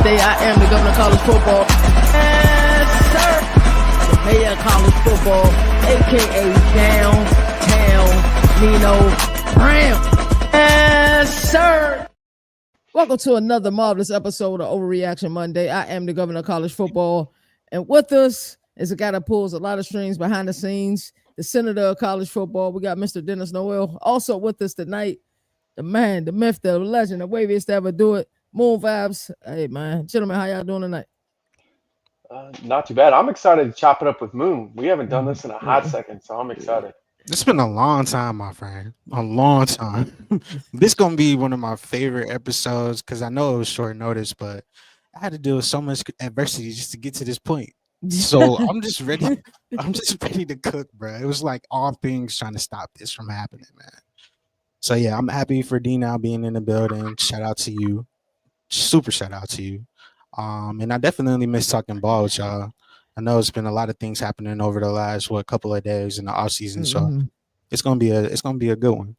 Monday. I am the governor of college football. Yes, sir. The mayor of college football, a.k.a. Downtown Nino Brown. Yes, sir. Welcome to another marvelous episode of Overreaction Monday. I am the governor of college football. And with us is a guy that pulls a lot of strings behind the scenes, the senator of college football. We got Mr. Dennis Noel. Also with us tonight, the man, the myth, the legend, the waviest to ever do it, Moon Vibes. Hey, man. Gentlemen, how y'all doing tonight? Not too bad. I'm excited to chop it up with Moon. We haven't done this in a hot second, so I'm excited. It's been a long time, my friend. A long time. This gonna be one of my favorite episodes because I know it was short notice, but I had to deal with so much adversity just to get to this point. So I'm just ready. I'm just ready to cook, bro. It was like all things trying to stop this from happening, man. So yeah, I'm happy for D now being in the building. Shout out to you. Super shout out to you. And I definitely miss talking ball with y'all. I know it's been a lot of things happening over the last couple of days in the off season, so it's gonna be a good one.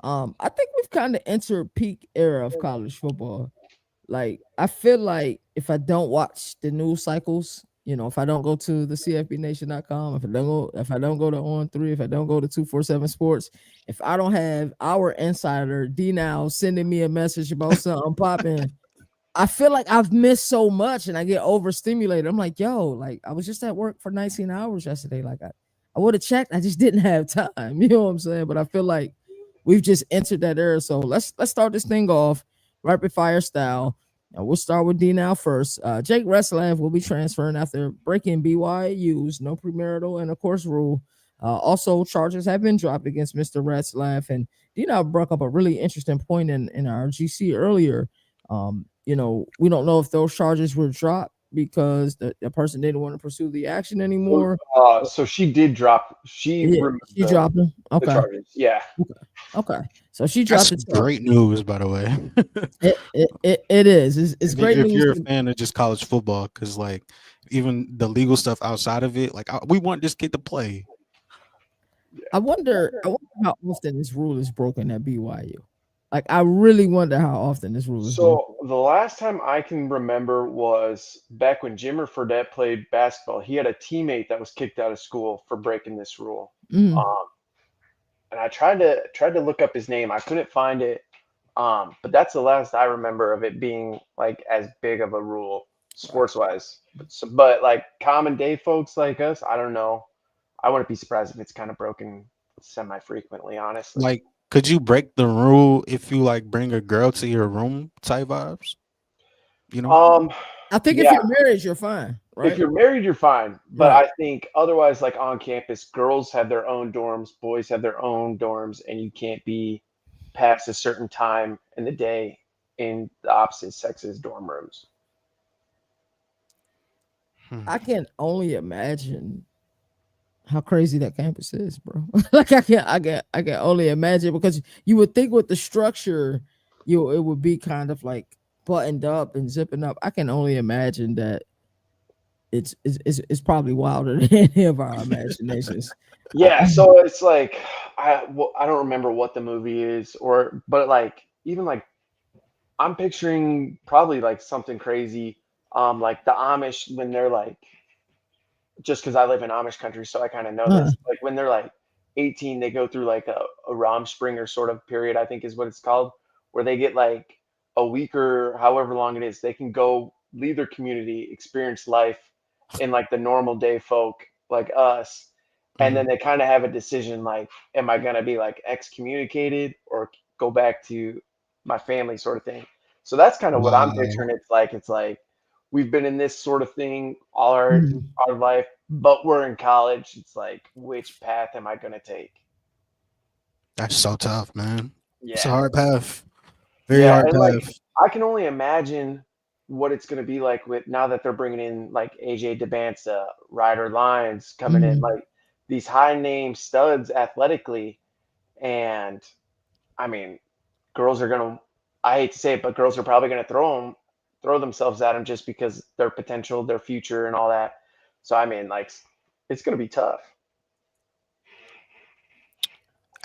I think we've kind of entered peak era of college football. Like, I feel like if I don't watch the news cycles, if I don't go to the cfbnation.com, if I don't go to On3, if I don't go to 247 Sports, if I don't have our insider D now sending me a message about something popping, I feel like I've missed so much and I get overstimulated. I'm like, yo, like I was just at work for 19 hours yesterday. Like I would have checked. I just didn't have time. You know what I'm saying? But I feel like we've just entered that era. So let's start this thing off rapid fire style. We'll start with D now first. Jake Retzlaff will be transferring after breaking BYU's no premarital and of course rule. Also, charges have been dropped against Mr. Retzlaff, and D now brought up a really interesting point in our GC earlier. We don't know if those charges were dropped because the person didn't want to pursue the action anymore. So she did drop. She dropped them. Okay. The charges. Yeah. Okay. So she dropped That's great news, by the way. It is. It's great if news. If you're a fan of just college football, because like even the legal stuff outside of it, like we want this kid to play. I wonder how often this rule is broken at BYU. Like, I really wonder how often this rule is broken. So the last time I can remember was back when Jimmer Fredette played basketball. He had a teammate that was kicked out of school for breaking this rule. And I tried to look up his name. I couldn't find it. But that's the last I remember of it being like as big of a rule sports wise. But like common day folks like us, I don't know. I wouldn't be surprised if it's kind of broken semi-frequently, honestly. Like, could you break the rule if you like bring a girl to your room type vibes? I think if you're married, you're fine. Right? If you're married, you're fine. But I think otherwise, like on campus, girls have their own dorms, boys have their own dorms, and you can't be past a certain time in the day in the opposite sex's dorm rooms. I can only imagine how crazy that campus is, bro. Like I can only imagine, because you would think with the structure, it would be kind of like buttoned up and zipping up. I can only imagine that it's probably wilder than any of our imaginations. Yeah, so it's like I don't remember what the movie is, but like even like I'm picturing probably like something crazy, like the Amish when they're like, just because I live in Amish country, so I kind of know this. Like when they're like 18, they go through like a Romspringer sort of period, I think is what it's called, where they get like a week or however long it is, they can go leave their community, experience life in like the normal day folk like us. And then they kind of have a decision like, am I going to be like excommunicated or go back to my family sort of thing. So that's kind of what I'm picturing. It's like we've been in this sort of thing all our life, but we're in college. It's like, which path am I going to take? That's so tough, man. Yeah. It's a hard path. Very hard path. Like, I can only imagine what it's going to be like with now that they're bringing in like AJ DeBanza, Ryder Lyons coming in, like these high name studs athletically. And I mean, girls are going to, I hate to say it, but girls are probably going to throw themselves at them just because their potential, their future and all that. So, I mean, like, it's going to be tough.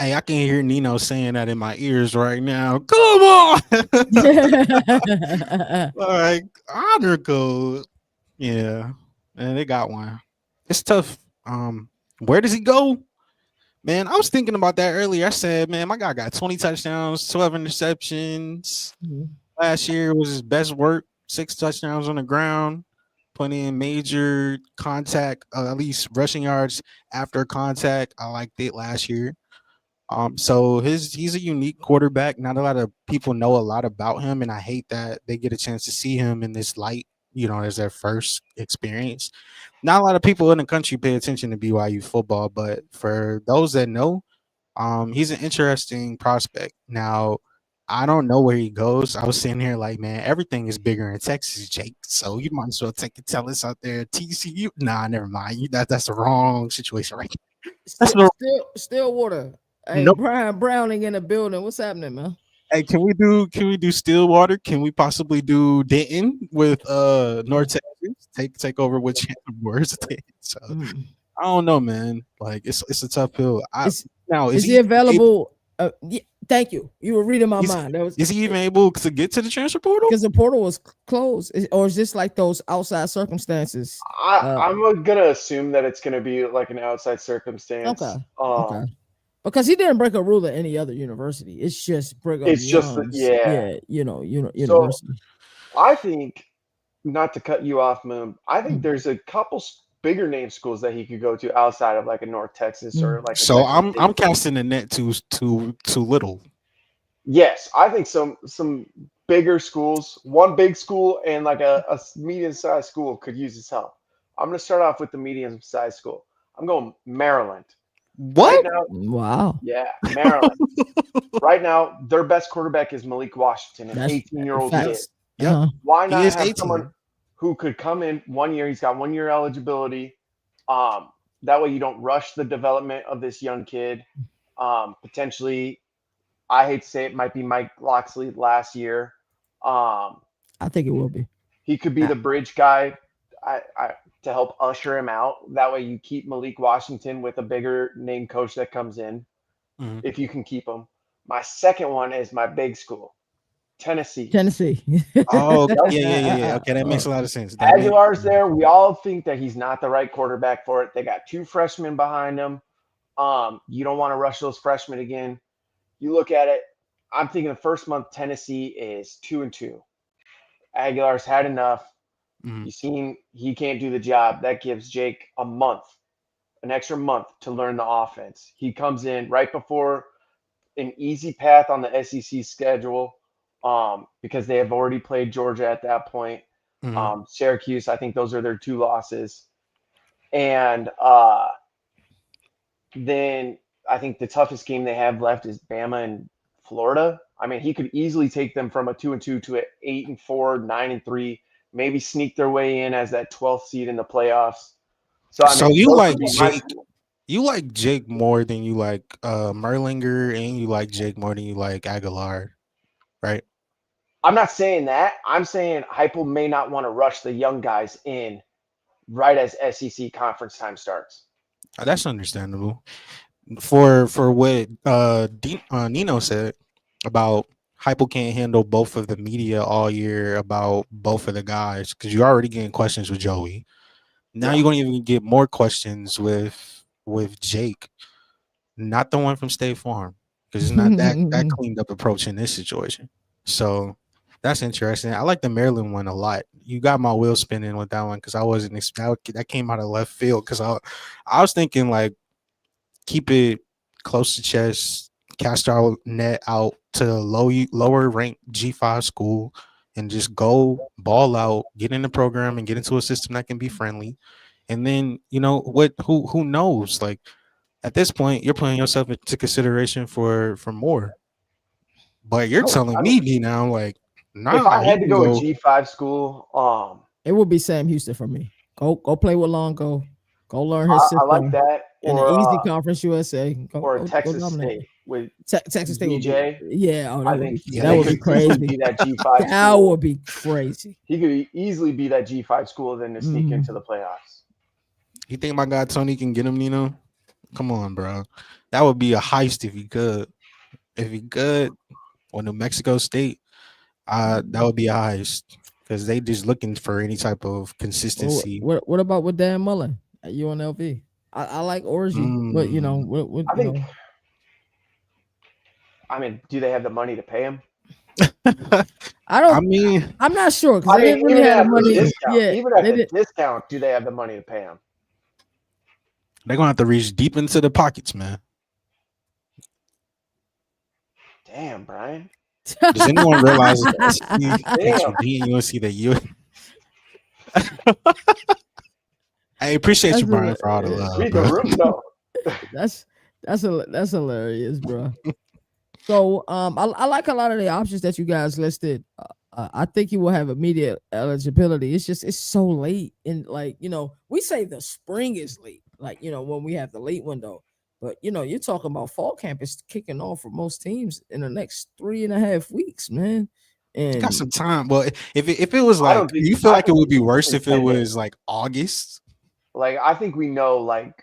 Hey, I can hear Nino saying that in my ears right now. Come on. Like honor code. Yeah. And they got one. It's tough. Where does he go? Man, I was thinking about that earlier. I said, man, my guy got 20 touchdowns, 12 interceptions. Last year was his best work, 6 touchdowns on the ground, putting in major contact, at least rushing yards after contact. I liked it last year. So he's a unique quarterback. Not a lot of people know a lot about him, and I hate that they get a chance to see him in this light, as their first experience. Not a lot of people in the country pay attention to BYU football, but for those that know, he's an interesting prospect. Now, I don't know where he goes. I was sitting here like, man, everything is bigger in Texas, Jake. So you might as well take and tell us out there, TCU. Nah, never mind. That's the wrong situation, right? That's the Stillwater. Hey, nope. Brian Browning in the building. What's happening, man? Hey, can we do Stillwater? Can we possibly do Denton with North Texas? Take over with Chandler Morris. So I don't know, man. Like it's a tough pill. Is he available? Thank you. You were reading my mind. Is he even able to get to the transfer portal? Because the portal was closed, or is this like those outside circumstances? I'm gonna assume that it's gonna be like an outside circumstance. Okay. Because he didn't break a rule at any other university. It's just Brigham Young's. University. So I think, not to cut you off, Moon, I think there's a couple bigger name schools that he could go to outside of like a North Texas or like. So I'm casting the net too little. Yes, I think some bigger schools, one big school and like a medium-sized school could use his help. I'm going to start off with the medium-sized school. I'm going Maryland. What? Right now, wow. Yeah, Maryland. Right now, their best quarterback is Malik Washington, an 18-year-old kid. Yeah. Why not have someone who could come in 1 year? He's got 1 year eligibility. That way you don't rush the development of this young kid. Potentially, I hate to say it, might be Mike Loxley last year. I think it will be. He could be the bridge guy to help usher him out. That way you keep Malik Washington with a bigger name coach that comes in, if you can keep him. My second one is my big school, Tennessee. Oh, yeah. Okay, that makes a lot of sense. Aguilar's there. We all think that he's not the right quarterback for it. They got 2 freshmen behind him. You don't want to rush those freshmen again. You look at it, I'm thinking the first month Tennessee is 2-2. Aguilar's had enough. You've seen he can't do the job. That gives Jake an extra month to learn the offense. He comes in right before an easy path on the SEC schedule because they have already played Georgia at that point. Syracuse, I think those are their 2 losses. And then I think the toughest game they have left is Bama and Florida. I mean, he could easily take them from a 2-2 to an 8-4, 9-3. Maybe sneak their way in as that 12th seed in the playoffs. So you like Jake? You like Jake more than you like Merlinger, and you like Jake more than you like Aguilar, right? I'm not saying that. I'm saying Heupel may not want to rush the young guys in right as SEC conference time starts. That's understandable. For what Nino said about Heupel can't handle both of the media all year about both of the guys because you're already getting questions with Joey. Now you're going to even get more questions with Jake, not the one from State Farm, because it's not that cleaned up approach in this situation. So that's interesting. I like the Maryland one a lot. You got my wheel spinning with that one because I wasn't expecting that came out of left field because I was thinking like keep it close to chest, cast our net out to lower ranked G5 school and just go ball out, get in the program and get into a system that can be friendly. And then, who knows? Like at this point, you're putting yourself into consideration for more. But you're telling me now, like, if I had to go G5 school, it would be Sam Houston for me. Go play with Longo. Go learn his system. I like that. In the easy Conference USA. Or Texas State with Texas State. DJ. That would be crazy. Be that G5 that would be crazy. He could easily be that G5 school then to sneak into the playoffs. You think my guy Tony can get him, Nino? Come on, bro. That would be a heist if he could. If he could, or New Mexico State, that would be a heist because they just looking for any type of Well, consistency. what about with Dan Mullen at UNLV? I like Orgy, but Mm. what I think. I mean, do they have the money to pay him? I I don't. mean, I'm not sure because I they mean, didn't really even have the at the money. discount, Yeah, even at they the did. discount, do they have the money to pay him? they're gonna have to reach deep into the pockets, man. Damn, Brian. Does anyone realize that the SEC takes Damn. from being UNC that you? I appreciate That's you, Brian, for all the love, Read the bro. room though. that's hilarious, bro. So I like a lot of the options that you guys listed. I think he will have immediate eligibility. It's so late, and like we say the spring is late, like when we have the late window. But you're talking about fall camp is kicking off for most teams in the next 3.5 weeks, man. You got And some time. Well, if it was I like, don't think. you feel I like it think would be it's worse if it 10 days. was like August? Like I think we know like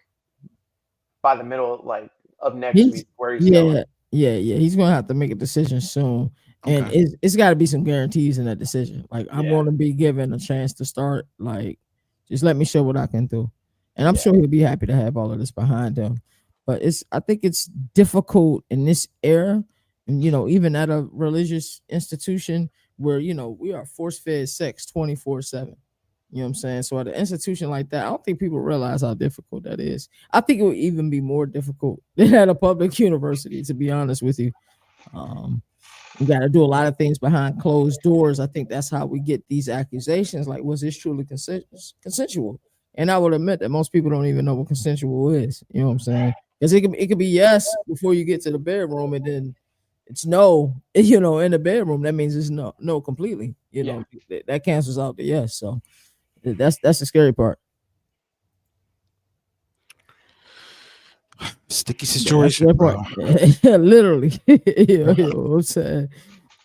by the middle like of next he's week where he's going. yeah. He's gonna have to make a decision soon, and Okay. it's got to be some guarantees in that decision. Like I'm Yeah. going to be given a chance to start. Like just let me show what I can do, and I'm Yeah. sure he'll be happy to have all of this behind him. But I think it's difficult in this era, and even at a religious institution where we are force fed sex 24/7. You know what I'm saying? So at an institution like that, I don't think people realize how difficult that is. I think it would even be more difficult than at a public university, to be honest with you. Um, we got to do a lot of things behind closed doors. I think that's how we get these accusations. Like, was this truly consensual? And I would admit that most people don't even know what consensual is. You know what I'm saying? Because it could be yes before you get to the bedroom, and then it's no. In the bedroom, that means it's no completely. That cancels out the yes. So that's the scary part. Sticky That's situation, the bro. part. Literally. I'm saying.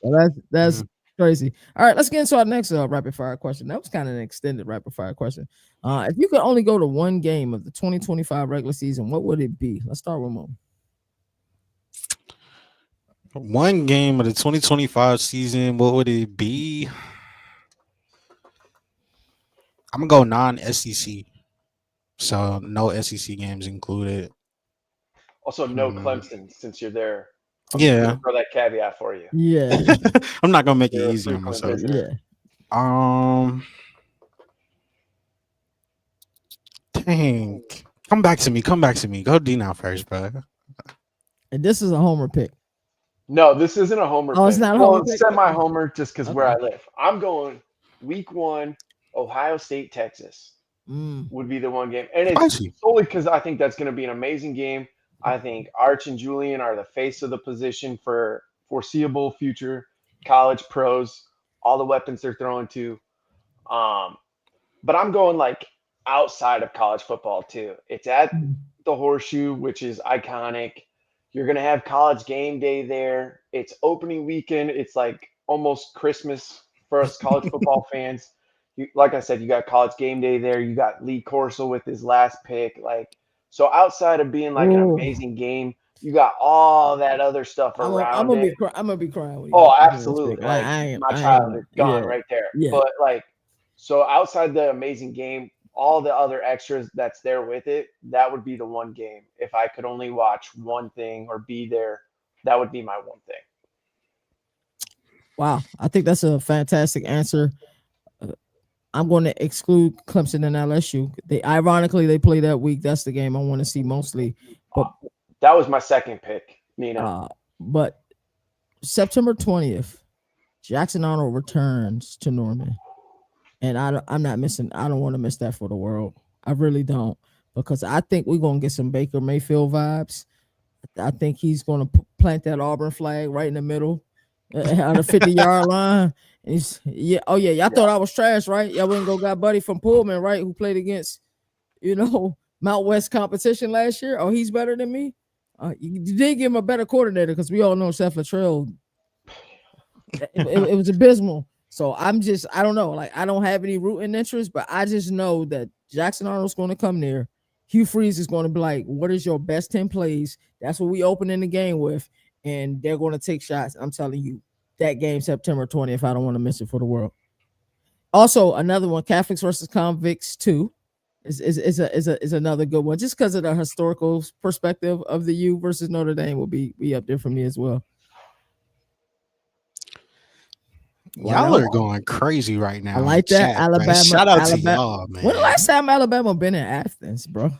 Well, that's Mm. crazy. All right, let's get into our next rapid fire question. That was kind of an extended rapid fire question. If you could only go to one game of the 2025 regular season, what would it be? Let's start with Mo. One game of the 2025 season, what would it be? I'm gonna go non-SEC, so no SEC games included. Also, no Clemson since you're there. I'm just Yeah, gonna throw that caveat for you. Yeah, I'm not gonna make it You're a easy on frequent myself. visitor. yeah. Um, dang, come back to me. Come back to me. Go D now first, bro. And this is a homer pick. No, this isn't a homer. Oh, it's pick. not a Well, homer it's pick? semi-homer just because where I Okay. live. I'm going week 1, Ohio State, Texas Mm. would be the one game, and it's Spicy. solely because I think that's going to be an amazing game. I think Arch and Julian are the face of the position for foreseeable future college pros. All the weapons they're throwing to. Um, but I'm going like outside of college football too. It's at Mm. the Horseshoe, which is iconic. You're gonna have college game day there. It's opening weekend. It's like almost Christmas for us college football fans. Like I said, you got college game day there. You got Lee Corso with his last pick. Like so, outside of being like an Oh, amazing game, you got all that other stuff I'm around gonna it. be I'm gonna be crying when you Oh, get to this pick. absolutely. Like my I ain't child gonna. is Yeah, gone right there. yeah. But like, so outside the amazing game, all the other extras that's there with it, that would be the one game. If I could only watch one thing or be there, that would be my one thing. Wow, I think that's a fantastic answer. Uh, I'm going to exclude Clemson and LSU. They play that week. That's the game I want to see mostly. But That was my second pick, Nina. uh, but September 20th, Jackson Arnold returns to Norman, and I'm not missing. I don't want to miss that for the world. I really don't, because I think we're gonna get some Baker Mayfield vibes. I think he's gonna plant that Auburn flag right in the middle, on the 50-yard line. And oh yeah, y'all thought I was trash, right? Y'all wouldn't go got Buddy from Pullman, right? Who played against Mount West competition last year. Oh, he's better than me. You did give him a better coordinator because we all know Seth Latrell. It was abysmal. So I don't know. Like I don't have any rooting interest, but I just know that Jackson Arnold's going to come there. Hugh Freeze is going to be like, what is your best 10 plays? That's what we open in the game with. And they're going to take shots. I'm telling you, that game, September 20th, I don't want to miss it for the world. Also, another one, Catholics versus Convicts 2 is another good one. Just because of the historical perspective of the U versus Notre Dame will be up there for me as well. Y'all are going crazy right now. I like that. Chat, Alabama. Shout out to Alabama. y'all, man. When the last time Alabama been in Athens, bro?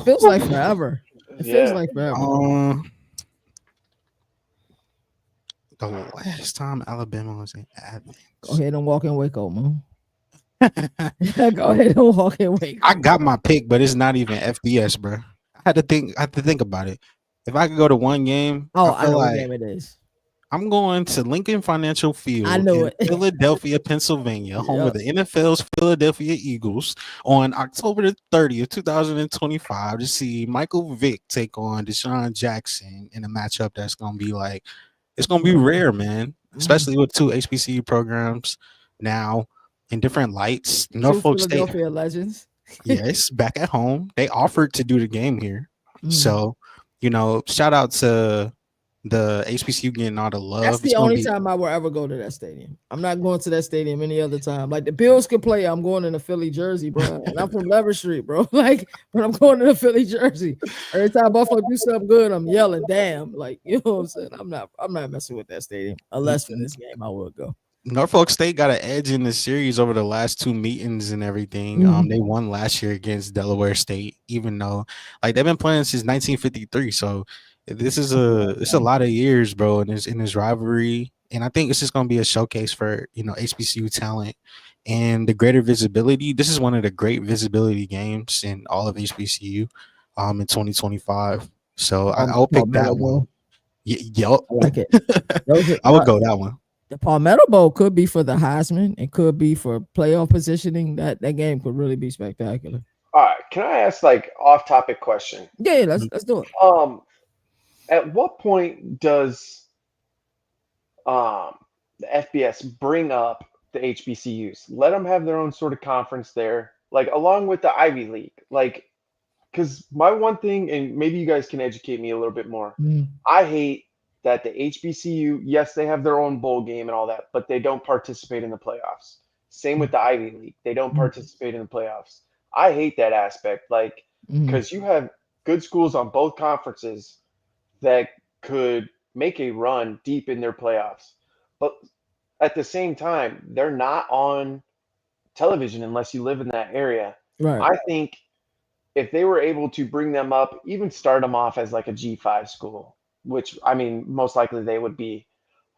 Feels like forever. It feels like forever. The last time Alabama was in Athens. Go ahead and walk in Waco, man. Go ahead and walk in Waco. I got my pick, but it's not even FBS, bro. I had to think about it. If I could go to one game, I know what game it is. I'm going to Lincoln Financial Field in Philadelphia, Pennsylvania, home of the NFL's Philadelphia Eagles, on October the 30th, 2025, to see Michael Vick take on Deshaun Jackson in a matchup that's going to be like, it's going to be rare, man, especially with two HBCU programs now in different lights. Norfolk State. Philadelphia legends. Yes, back at home. They offered to do the game here. So, shout out to the HBCU getting all the love. That's the only time I will ever go to that stadium. I'm not going to that stadium any other time. Like the Bills could play, I'm going in a Philly jersey, bro. And I'm from Lever Street, bro. Like, but I'm going to the Philly jersey. Every time Buffalo do something good, I'm yelling, damn. Like, you know what I'm saying? I'm not messing with that stadium. Unless for this game, I will go. Norfolk State got an edge in the series over the last two meetings and everything. They won last year against Delaware State, even though like they've been playing since 1953. So this is a lot of years, bro, in this rivalry. And I think it's just gonna be a showcase for HBCU talent and the greater visibility. This is one of the great visibility games in all of HBCU in 2025. So I will pick that one. Yup. I like it. I would go that one. The Palmetto Bowl could be for the Heisman. It could be for playoff positioning. That game could really be spectacular. All right. Can I ask like off-topic question? Yeah, let's do it. At what point does the FBS bring up the HBCUs? Let them have their own sort of conference there, like along with the Ivy League. Like, because my one thing, and maybe you guys can educate me a little bit more. I hate that the HBCU, yes, they have their own bowl game and all that, but they don't participate in the playoffs. Same with the Ivy League. They don't participate in the playoffs. I hate that aspect, like, because you have good schools on both conferences that could make a run deep in their playoffs. But at the same time, they're not on television unless you live in that area. Right. I think if they were able to bring them up, even start them off as like a G5 school, which I mean, most likely they would be.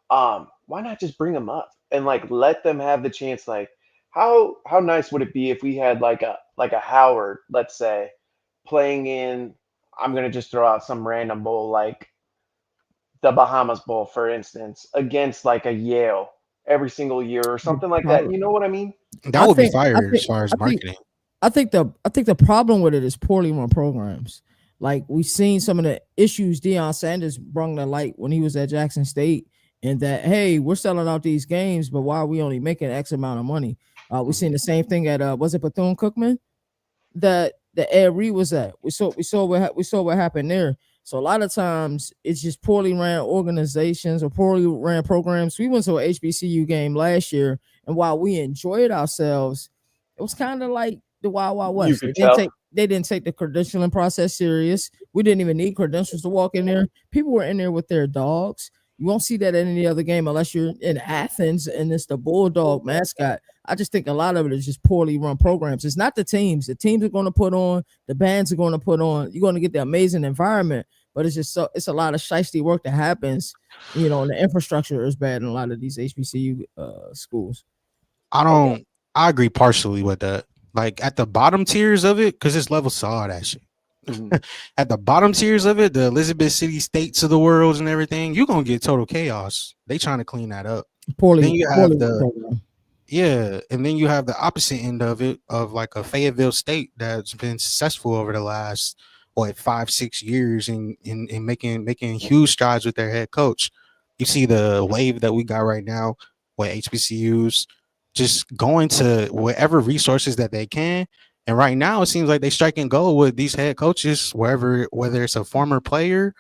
Why not just bring them up and like let them have the chance? Like, how nice would it be if we had like a Howard, let's say, playing in? I'm gonna just throw out some random bowl like the Bahamas Bowl, for instance, against like a Yale every single year or something like that. You know what I mean? That would be fire as far as marketing. I think the problem with it is poorly run programs. Like we've seen some of the issues Deion Sanders brought to light when he was at Jackson State, and that hey, we're selling out these games, but why are we only making X amount of money? We've seen the same thing at was it Bethune-Cookman that the Avery was at. We saw what happened there. So a lot of times it's just poorly ran organizations or poorly ran programs. We went to an HBCU game last year, and while we enjoyed ourselves, it was kind of like the Wild Wild West. They didn't take the credentialing process serious. We didn't even need credentials to walk in there. People were in there with their dogs. You won't see that in any other game unless you're in Athens and it's the Bulldog mascot. I just think a lot of it is just poorly run programs. It's not the teams. The teams are going to put on, the bands are going to put on. You're going to get the amazing environment, but it's a lot of shiesty work that happens, and the infrastructure is bad in a lot of these HBCU schools. I agree partially with that. Like at the bottom tiers of it, because it's level saw that shit. At the bottom tiers of it, the Elizabeth City States of the world and everything, you're gonna get total chaos. They trying to clean that up. Then you have and then you have the opposite end of it, of like a Fayetteville State that's been successful over the last 5-6 years in making huge strides with their head coach. You see the wave that we got right now with HBCUs just going to whatever resources that they can And right now, it seems like they striking gold with these head coaches, whether it's a former player,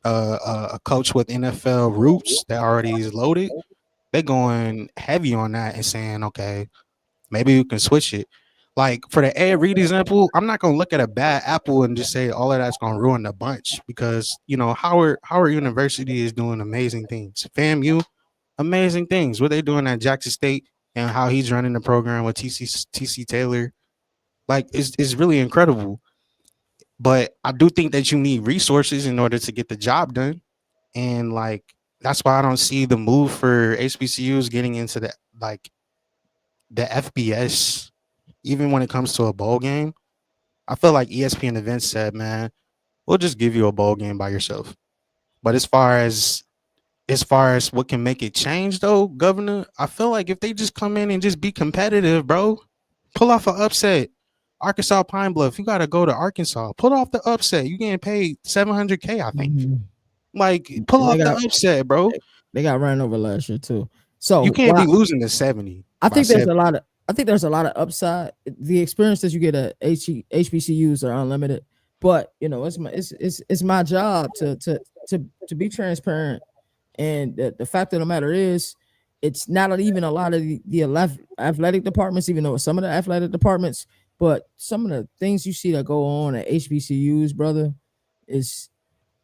a coach with NFL roots that already is loaded. They're going heavy on that and saying, okay, maybe you can switch it. Like for the Ed Reed example, I'm not gonna look at a bad apple and just say all of that's gonna ruin the bunch because Howard University is doing amazing things. FAMU, amazing things. What they doing at Jackson State and how he's running the program with TC Taylor, like is really incredible. But I do think that you need resources in order to get the job done. And like that's why I don't see the move for HBCUs getting into the FBS, even when it comes to a bowl game. I feel like ESPN events said, man, we'll just give you a bowl game by yourself. But as far as what can make it change though, Governor, I feel like if they just come in and just be competitive, bro, pull off an upset. Arkansas Pine Bluff, you gotta go to Arkansas. Pull off the upset. You getting paid $700K, I think. Mhm. Like, pull And off the upset, bro. they got ran over last year too. You So can't be losing to 70 I by think there's 7. a lot of upside. The experiences you get at HBCUs are unlimited, but it's my job to be transparent. And the fact of the matter is, it's not even a lot of the athletic departments, even though some of the athletic departments, but some of the things you see that go on at HBCUs, brother, is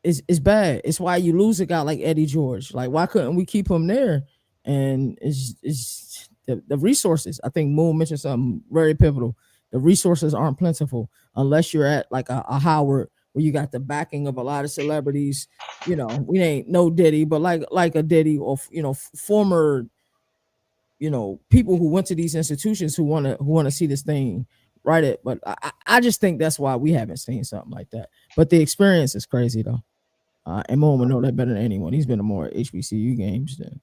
is bad. It's why you lose a guy like Eddie George. Like, why couldn't we keep him there? And it's the resources. I think Moon mentioned something very pivotal. The resources aren't plentiful unless you're at like a Howard where you got the backing of a lot of celebrities. We ain't no Diddy, but like a Diddy or former people who went to these institutions who wanna see this thing right it. But I just think that's why we haven't seen something like that. But the experience is crazy though. And Mo would know that better than anyone. He's been to more HBCU games than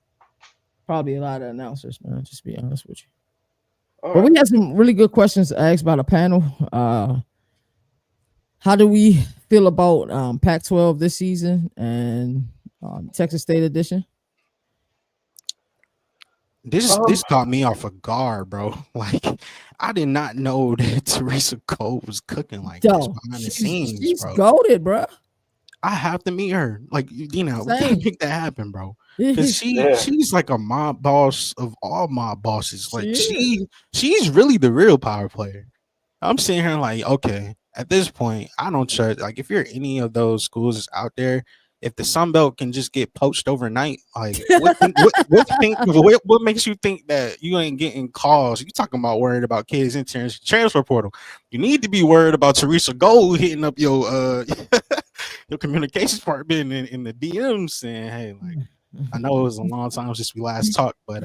probably a lot of announcers, man. Just to be honest with you. But we had some really good questions asked by the panel. How do we feel about Pac-12 this season and Texas State edition? This caught me off of guard, bro. Like, I did not know that Teresa Cole was cooking like this behind the scenes, she's bro. goated, bro. I have to meet her. Like, we gotta make that happen, bro. Yeah. Because she's like a mob boss of all mob bosses. Like, she's really the real power player. I'm sitting here like, okay, at this point, I don't trust. Like, if you're any of those schools that's out there, if the Sun Belt can just get poached overnight, like, what makes you think that you ain't getting calls? You talking about worried about kids entering transfer portal? You need to be worried about Teresa Gold hitting up your your communications department in the DMs saying, hey, like, I know it was a long time since we last talked, but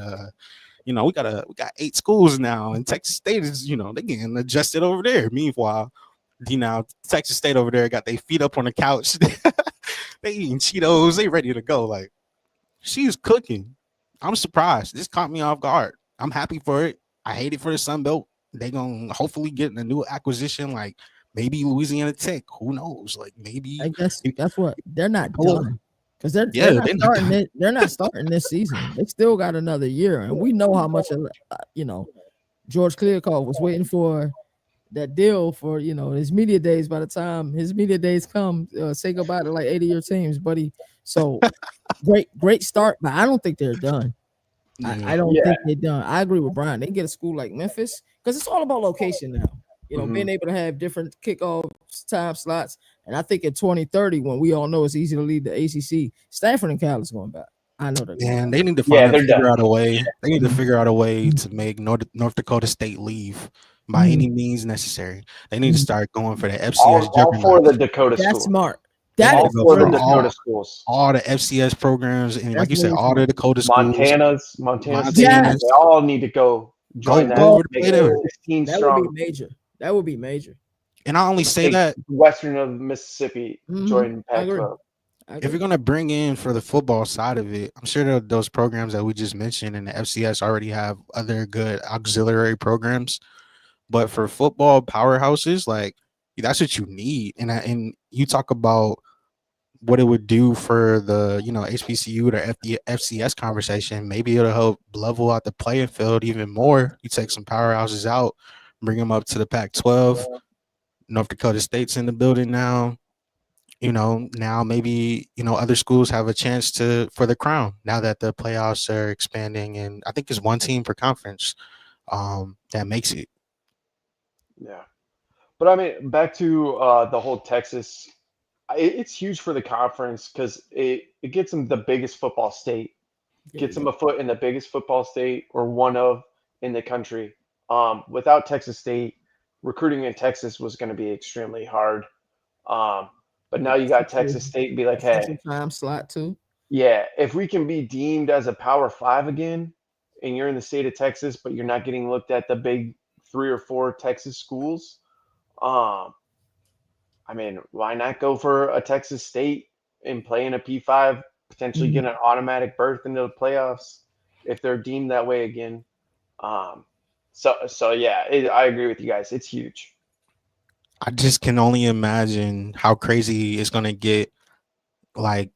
we got 8 schools now, and Texas State is, they getting adjusted over there. Meanwhile, Texas State over there got their feet up on the couch. They eating Cheetos. They ready to go. Like, she's cooking. I'm surprised. This caught me off guard. I'm happy for it. I hate it for the Sun Belt. They gonna hopefully get a new acquisition, like maybe Louisiana Tech. Who knows? Like, maybe. I guess that's what they're not done. Because they're not starting this season. They still got another year, and we know how much George Clearcall was waiting for that deal for his media days. By the time his media days come, say goodbye to like 80 of your teams, buddy. So great start, but I don't think they're done. I don't think they're done. I agree with Brian. They can get a school like Memphis because it's all about location now. Being able to have different kickoff time slots. And I think in 2030, when we all know it's easy to lead the ACC, Stanford and Cal is going back. I know that. Man, they need to figure out a way. They need to figure out a way to make North Dakota State leave by any means necessary. They need to start going for the FCS. All for the Dakota schools. That's smart. All for the Dakota schools. All the FCS programs, and like you said, all the Dakota schools. Montana State. They all need to go join that. 16 strong. That would be major. That would be major. And I only say that western of Mississippi join Pac-12. If you're gonna bring in for the football side of it, I'm sure that those programs that we just mentioned in the FCS already have other good auxiliary programs. But for football powerhouses, like, that's what you need. And you talk about what it would do for the HBCU or FCS conversation. Maybe it'll help level out the playing field even more. You take some powerhouses out, bring them up to the Pac-12. North Dakota State's in the building now. Now maybe other schools have a chance for the crown now that the playoffs are expanding, and I think it's one team per conference that makes it. Yeah. But I mean, back to the whole Texas, it's huge for the conference because it gets them the biggest football state, There you gets them go. a foot in the biggest football state or one of in the country. Without Texas State, recruiting in Texas was going to be extremely hard. Um, but now you got Texas State be like, The Central hey, Time slot too. yeah, if we can be deemed as a Power Five again, and you're in the state of Texas, but you're not getting looked at the big three or four Texas schools, um, I mean, why not go for a Texas State and play in a P5, potentially get Mhm. an automatic berth into the playoffs if they're deemed that way again? Um, so yeah, I agree with you guys. It's huge. I just can only imagine how crazy it's gonna get. Like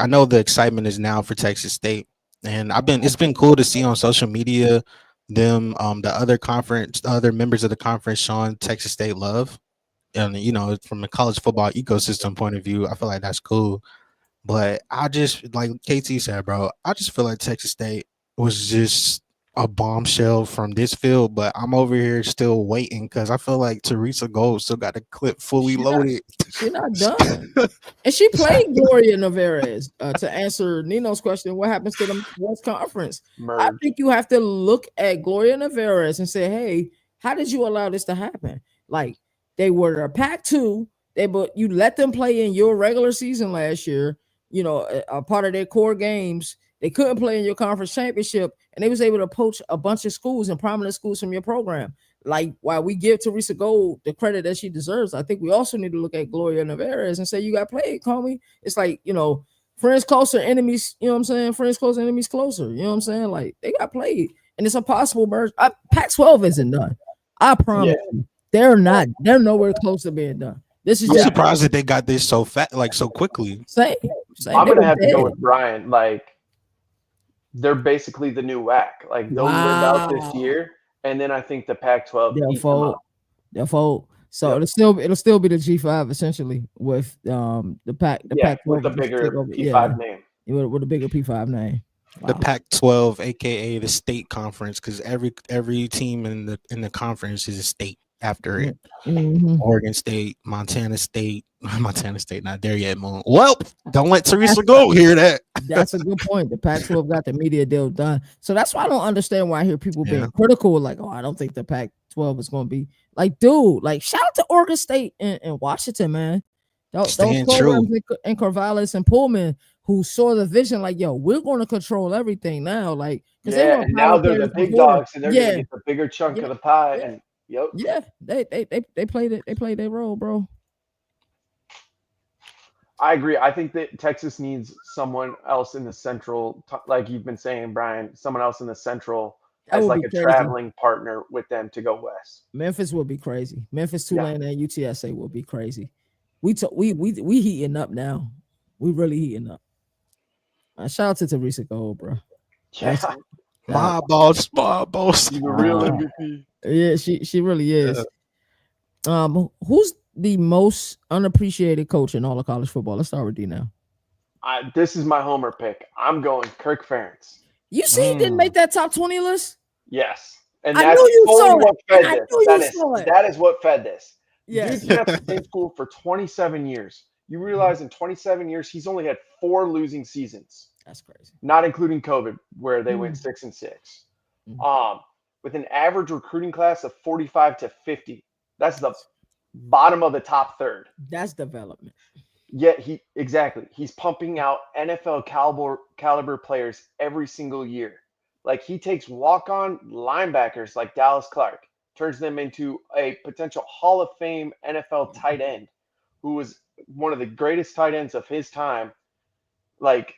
I know the excitement is now for Texas State, and it's been cool to see on social media them the other members of the conference showing Texas State love, and from a college football ecosystem point of view, I feel like that's cool. But I just like KT said, bro, I just feel like Texas State was just a bombshell from this field, but I'm over here still waiting because I feel like Teresa Gold still got the clip fully She not loaded. she not done. And she played Gloria Nevarez to answer Nino's question. What happens to the West Conference? I Merge. think you have to look at Gloria Nevarez and say, "Hey, how did you allow this to happen?" Like they were a Pac-2, but you let them play in your regular season last year. A part of their core games. They couldn't play in your conference championship, and they was able to poach a bunch of schools and prominent schools from your program. Like while we give Teresa Gold the credit that she deserves, I think we also need to look at Gloria Nevarez and say you got played, call me. It's like, friends closer, enemies, you know what I'm saying? Friends closer, enemies closer. You know what I'm saying? Like they got played. And it's a possible merge. Pac-12 isn't done. I Yeah. promise you. They're nowhere close to being done. This is I'm Yeah. just surprised that they got this so fat, like so quickly. same. Same. I'm They gonna were have to go dead. with Brian. Like they're basically the new whack. Like they'll live out this Wow. year, and then I think the Pac-12 They'll eats them up. fold. They'll fold. So Yep. it'll still be the G5 essentially with the Yeah, with Pac-12 the will just take bigger over. Yeah, P5 name. with a bigger P5 name. The Wow. Pac-12, aka the state conference, because every team in the conference is a state after it. Mm-hmm. Oregon State, Montana State, Montana State, not there yet, Moon. Well, don't let That's, Teresa go hear that. that's a good point. The Pac-12 got the media deal done. So that's why I don't understand why I hear people Yeah, being critical. Like, oh, I don't think the Pac-12 is going to be like, dude. Like, shout out to Oregon State and Washington, man. Those staying true. programs in Corvallis and Pullman who saw the vision, like, yo, we're going to control everything now. Like, because they Yeah, were and now power they're the players big before. dogs, and they're gonna Yeah, get the bigger chunk yeah, of the pie. yeah, And yep, yeah. They played it. They played their role, bro. I agree. I think that Texas needs someone else in the central, like you've been saying, Brian, someone else in the central That as would like be a crazy. traveling partner with them to go west. Memphis would be crazy. Memphis, Yeah. Tulane, and UTSA would be crazy. We heating up now. We really heating up. Shout out to Teresa Gold, bro. That's Yeah. that. My boss, my boss. She's a real Uh, MVP. yeah, she really Yeah. is. Who's the most unappreciated coach in all of college football? Let's start with D now. This is my homer pick. I'm going Kirk Ferentz. You see, he didn't Mm. make that top 20 list. Yes. And I that's knew you fully saw it, what and fed I this. knew That you is saw it. that is what fed this. Dude's Yes. been at the same school for 27 years. You realize in 27 years he's only had 4 losing seasons, That's crazy. not including COVID, where they went Mm. 6-6. Mm. With an average recruiting class of 45 to 50. That's the bottom of the top third. That's development. Yet he's pumping out NFL caliber players every single year. Like he takes walk-on linebackers like Dallas Clark, turns them into a potential Hall of Fame NFL tight end, who was one of the greatest tight ends of his time. Like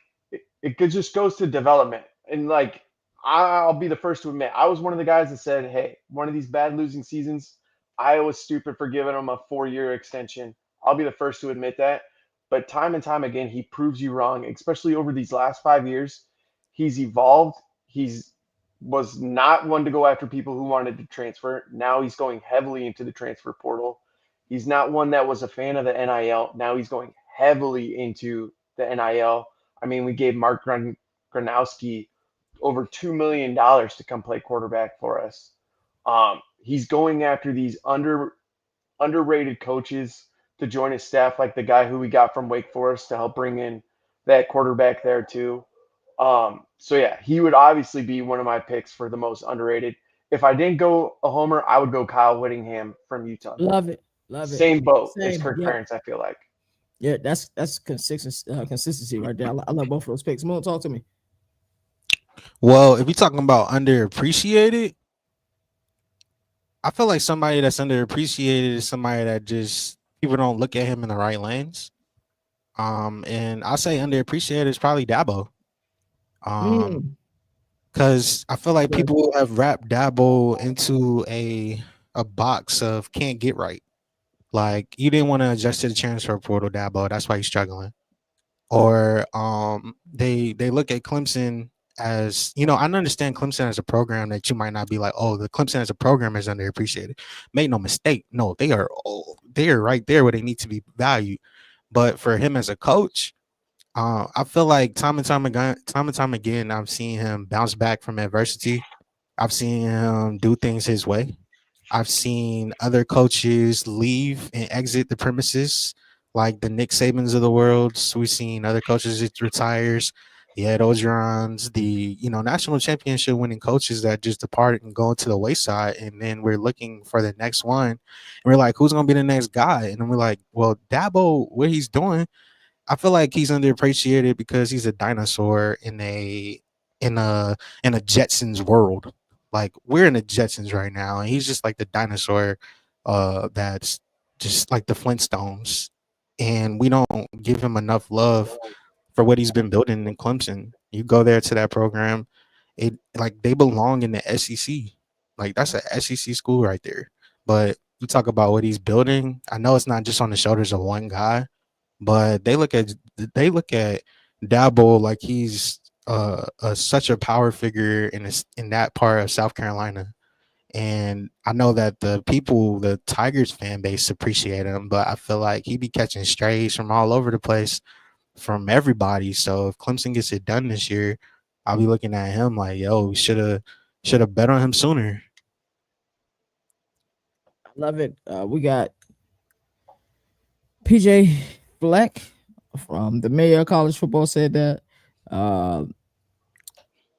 it just goes to development. And like I'll be the first to admit, I was one of the guys that said, "Hey, one of these bad losing seasons, I was stupid for giving him a 4-year extension." I'll be the first to admit that. But time and time again, he proves you wrong, especially over these last 5 years. He's evolved. He's was not one to go after people who wanted to transfer. Now he's going heavily into the transfer portal. He's not one that was a fan of the NIL. Now he's going heavily into the NIL. I mean, we gave Mark Gronowski over $2 million to come play quarterback for us. He's going after these underrated coaches to join his staff, like the guy who we got from Wake Forest to help bring in that quarterback there too. So yeah, he would obviously be one of my picks for the most underrated. If I didn't go a homer, I would go Kyle Whittingham from Utah. Love it. Love it. Same boat as Same. Kirk Yep. Ferentz, I feel like. Yeah, that's consistency right there. I love both of those picks. Moon, talk to me. Well, if you're talking about underappreciated, I feel like somebody that's underappreciated is somebody that just people don't look at him in the right lens. And I say underappreciated is probably Dabo. Mm. Because I feel like Okay. people have wrapped Dabo into a box of can't get right. Like you didn't want to adjust to the transfer portal, Dabo. That's why you're struggling. Or they look at Clemson as I understand Clemson as a program that you might not be like, oh, the Clemson as a program is underappreciated. Make no mistake, no, they are right there where they need to be valued. But for him as a coach, I feel like time and time again, I've seen him bounce back from adversity. I've seen him do things his way. I've seen other coaches leave and exit the premises, like the Nick Sabans of the world. So we've seen other coaches that retires, the Ed Orgerons, the national championship winning coaches that just depart and go to the wayside. And then we're looking for the next one, and we're like, who's going to be the next guy? And then we're like, well, Dabo, what he's doing, I feel like he's underappreciated because he's a dinosaur in a in a Jetsons world. Like we're in the Jetsons right now, and he's just like the dinosaur that's just like the Flintstones. And we don't give him enough love for what he's been building in Clemson. You go there to that program, it like they belong in the SEC. Like that's a SEC school right there. But you talk about what he's building. I know it's not just on the shoulders of one guy, but they look at Dabo like he's such a power figure in that part of South Carolina. And I know that the Tigers fan base appreciate him, but I feel like he be catching strays from all over the place from everybody. So if Clemson gets it done this year, I'll be looking at him like, yo, we should have bet on him sooner. I love it. We got PJ Black from the mayor of college football said that. Uh,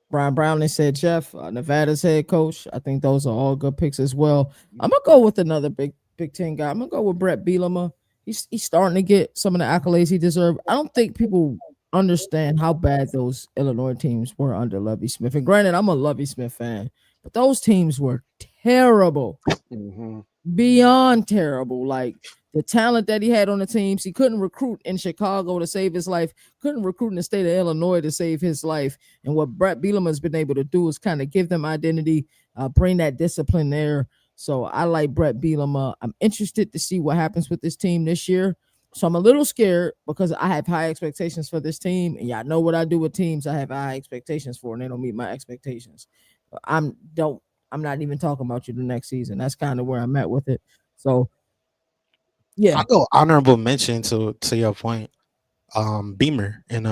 Brian Brownlee said Jeff, Nevada's head coach. I think those are all good picks as well. I'm gonna go with another Big Ten guy. I'm gonna go with Brett Bielema. He's starting to get some of the accolades he deserves. I don't think people understand how bad those Illinois teams were under Lovie Smith. And granted, I'm a Lovie Smith fan, but those teams were terrible, Mm-hmm. beyond terrible. Like the talent that he had on the teams, he couldn't recruit in Chicago to save his life, couldn't recruit in the state of Illinois to save his life. And what Brett Bielema has been able to do is kind of give them identity, bring that discipline there. So I like Brett Bielema. I'm interested to see what happens with this team this year. So I'm a little scared because I have high expectations for this team, and y'all know what I do with teams I have high expectations for, and they don't meet my expectations. I'm don't I'm not even talking about you the next season. That's kind of where I'm at with it. So yeah, I'll go honorable mention to your point. Beamer in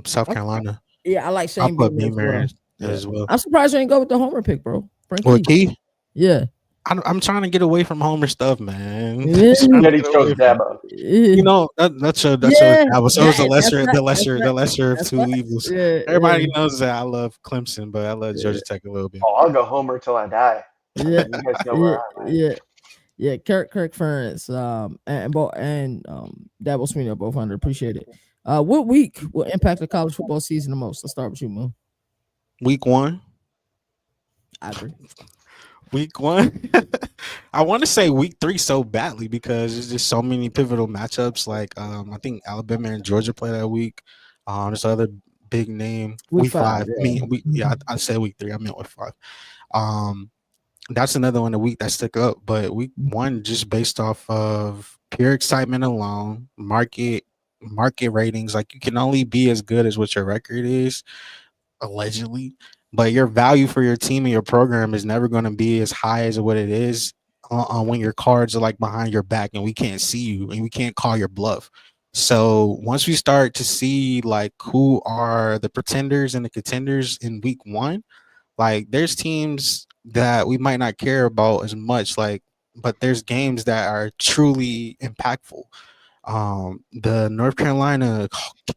South I, Carolina. yeah, I like I'll Shane put Beamer as Beamer well. in Yeah, as well. I'm surprised you didn't go with the Homer pick, bro. Well, Frankly, Key, yeah, I'm trying to get away from Homer stuff, man. yeah, Trying to Yet he get away chose from Dabo. yeah, that shows yeah. Dabo. So it was That, that's right. That's the right. lesser of That's two right. evils. Yeah, yeah, Everybody knows that I love Clemson, but I love yeah, Georgia Tech a little bit Oh, more. I'll go Homer till I die. I yeah, mean, you guys know where yeah, I'm at. yeah. Yeah, Kirk Ferentz, Dabo Sweeney are both underappreciated. What week will impact the college football season the most? Let's start with you, Moon. Week 1, I agree. week 1. I want to say week 3 so badly because there's just so many pivotal matchups. Like I think Alabama and Georgia play that week. There's other big name Week week five, 5. I yeah. mean, I said week 3. I meant week 5. Um, that's another one a week that stick up. But week 1, just based off of pure excitement alone, market ratings, like you can only be as good as what your record is, allegedly. but your value for your team and your program is never going to be as high as what it is when your cards are like behind your back and we can't see you and we can't call your bluff. So once we start to see like who are the pretenders and the contenders in week one, like there's teams that we might not care about as much, like, but there's games that are truly impactful. The North Carolina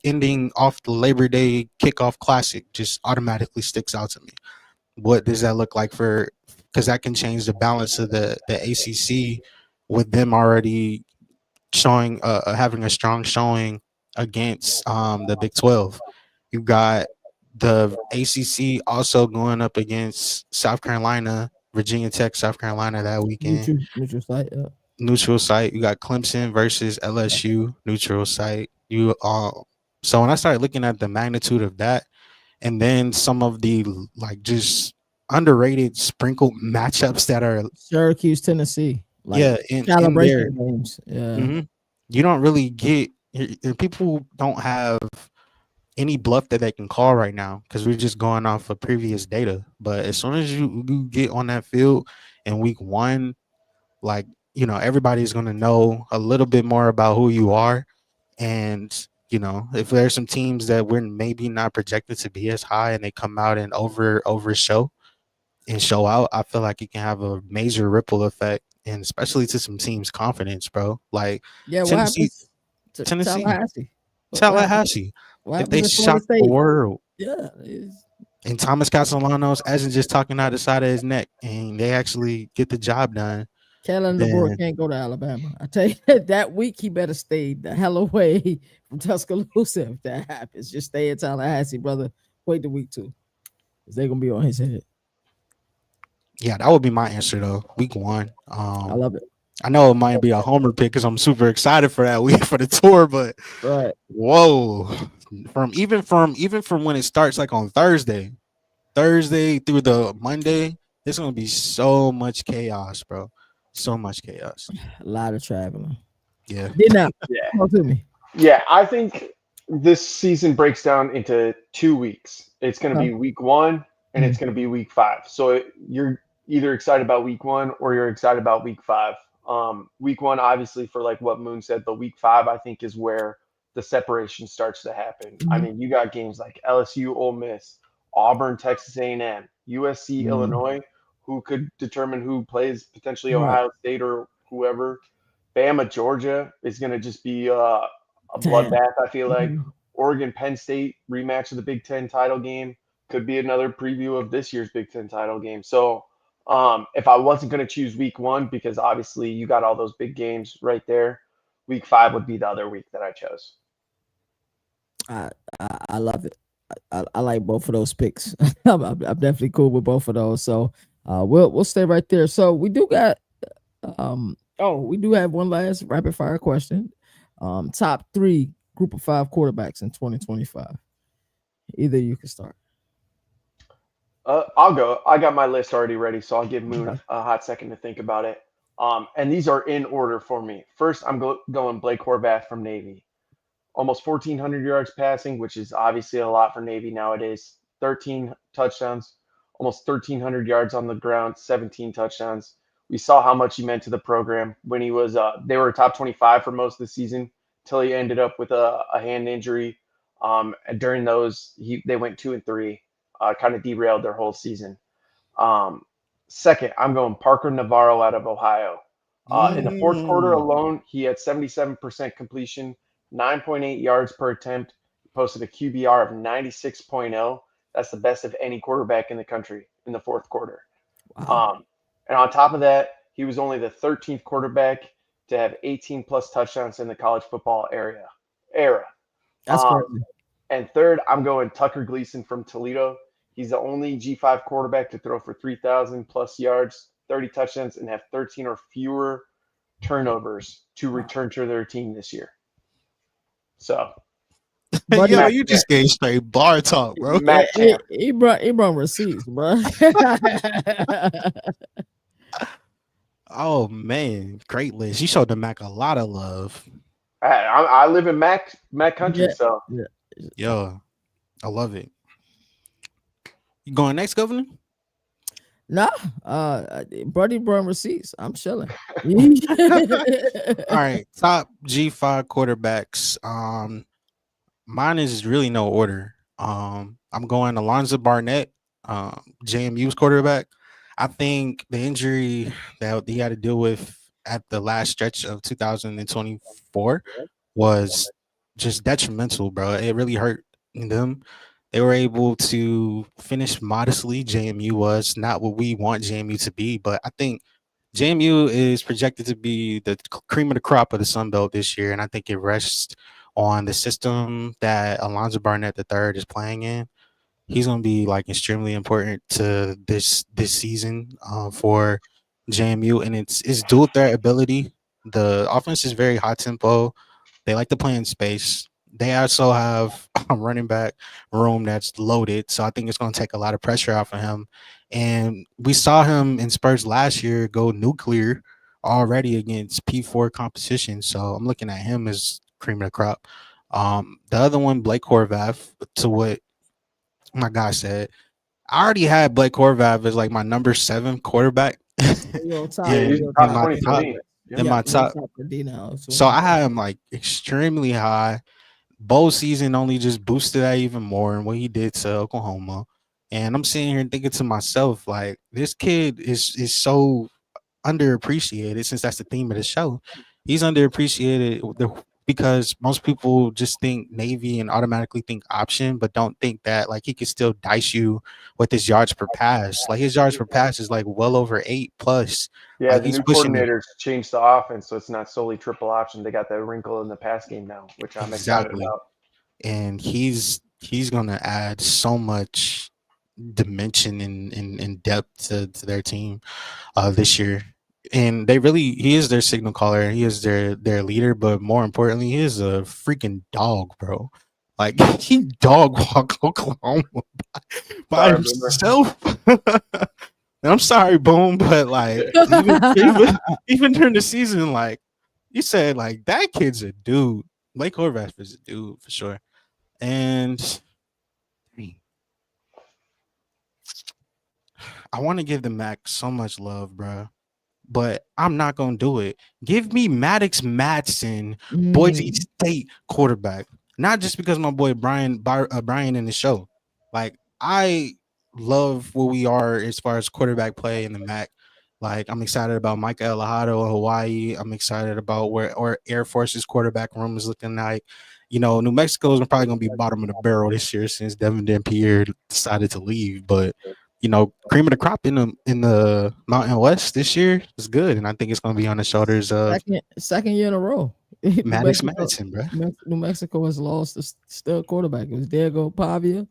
ending off the Labor Day kickoff classic just automatically sticks out to me. What does that look like for? Because that can change the balance of the ACC with them already showing having a strong showing against the Big 12. You got the ACC also going up against South Carolina, Virginia Tech, South Carolina that weekend. Neutral site. Neutral site. You got Clemson versus LSU, neutral site. You so when I started looking at the magnitude of that, and then some of the like just underrated sprinkled matchups that are Syracuse, Tennessee, like in there, calibration games. Yeah, hmm you don't really get people don't have any bluff that they can call right now because we're just going off of previous data. But as soon as you get on that field in week one, like everybody's going to know a little bit more about who you are. And if there's some teams that we're maybe not projected to be as high and they come out and over show and show out, I feel like it can have a major ripple effect, and especially to some teams confidence, bro. Like yeah. What tennessee happens to tennessee Tallahassee? What happens? Tallahassee, What if they happens in Florida shock the State? world. Yeah, And Thomas Castellanos isn't just talking out the side of his neck, and they actually get the job done. Kellen DeBoer Then can't go to Alabama. I tell you that week he better stay the hell away from Tuscaloosa if that happens. Just stay in Tallahassee, brother. Wait the week 2. Because they're gonna be on his head. yeah, that would be my answer though. Week one. I love it. I know it might be a homer pick because I'm super excited for that week for the tour, but Right. whoa, from when it starts like on Thursday through the Monday, there's gonna be so much chaos, bro. So much chaos. A lot of traveling. Yeah. Did not Yeah. talk to me. Yeah, I think this season breaks down into 2 weeks. It's going to be week 1 and it's going to be week 5. So you're either excited about week 1 or you're excited about week 5. Week 1, obviously, for like what Moon said, but week 5, I think, is where the separation starts to happen. I mean, you got games like LSU, Ole Miss, Auburn, Texas A&M, USC, Illinois, who could determine who plays potentially Right. Ohio State or whoever. Bama, Georgia is going to just be a Damn. bloodbath. I feel like Oregon, Penn State rematch of the Big Ten title game could be another preview of this year's Big Ten title game. So if I wasn't going to choose week 1, because obviously you got all those big games right there, week 5 would be the other week that I chose. I love it. I like both of those picks. I'm definitely cool with both of those. So we'll stay right there. So we do got we do have one last rapid fire question. Top 3 group of 5 quarterbacks in 2025. Either you can start. I'll go. I got my list already ready, so I'll give Moon a hot second to think about it. And these are in order for me. First, I'm going Blake Horvath from Navy. Almost 1,400 yards passing, which is obviously a lot for Navy nowadays. 13 touchdowns, almost 1,300 yards on the ground, 17 touchdowns. We saw how much he meant to the program when he was. They were top 25 for most of the season until he ended up with a hand injury. And during those, they went 2-3, kind of derailed their whole season. Second, I'm going Parker Navarro out of Ohio. In the fourth quarter alone, he had 77% completion, 9.8 yards per attempt. He posted a QBR of 96.0. That's the best of any quarterback in the country in the fourth quarter. Wow. And on top of that, he was only the 13th quarterback to have 18 plus touchdowns in the college football era. That's crazy. And third, I'm going Tucker Gleason from Toledo. He's the only G5 quarterback to throw for 3,000 plus yards, 30 touchdowns, and have 13 or fewer turnovers to return to their team this year. So, Buddy, yo, you just gave straight bar talk, bro. he brought receipts, bro. Oh man, great list. You showed the Mac a lot of love. I live in Mac country, so yeah. Yo, I love it. You going next, Governor? Nah, Buddy Brown receipts. I'm chilling. All right, top G5 quarterbacks. Mine is really no order. I'm going Alonzo Barnett, JMU's quarterback. I think the injury that he had to deal with at the last stretch of 2024 was just detrimental, bro. It really hurt them. They were able to finish modestly. JMU was not what we want JMU to be, but I think JMU is projected to be the cream of the crop of the Sun Belt this year, and I think it rests on the system that Alonzo Barnett III is playing in. He's going to be like extremely important to this season for JMU, and it's dual threat ability. The offense is very high tempo. They like to play in space. They also have a running back room that's loaded, so I think it's going to take a lot of pressure off of him. And we saw him in Spurs last year go nuclear already against P4 competition. So I'm looking at him as cream of the crop. The other one, Blake Horvath, to what my guy said, I already had Blake Horvath as like my number 7 quarterback You're on top. Yeah, in he's You're on top my top. 20 for top me. in Yeah, my you're on top. top for D now. So I had him like extremely high. Bowl season only just boosted that even more and what he did to Oklahoma. And I'm sitting here thinking to myself, like, this kid is so underappreciated since that's the theme of the show. He's underappreciated because most people just think Navy and automatically think option, but don't think that like he could still dice you with his yards per pass. Like his yards per pass is like well over 8 plus. Yeah, Like the he's new pushing it. coordinators changed the offense, so it's not solely triple option. They got that wrinkle in the pass game now, which I'm excited Exactly. about. And he's gonna add so much dimension and depth to their team this year. And he is their signal caller, he is their leader, but more importantly, he is a freaking dog, bro. Like he dog walked Oklahoma by Sorry, Boomer. himself. And I'm sorry, Boom, but like even during the season, like you said, like that kid's a dude. Blake Horvath is a dude for sure. And I want to give the Mac so much love, bro, but I'm not gonna do it. Give me Maddox Madsen, Boise Mm. State quarterback. Not just because my boy Brian in the show. Like I love where we are as far as quarterback play in the MAC. Like I'm excited about Micah Elahado in Hawaii. I'm excited about where Air Force's quarterback room is looking like. You know, New Mexico is probably going to be bottom of the barrel this year since Devin Dampier decided to leave. But you know, cream of the crop in the Mountain West this year is good, and I think it's going to be on the shoulders of Second year in a row. Maddox Madsen, bro. New Mexico has lost a stud quarterback. It was Diego Pavia.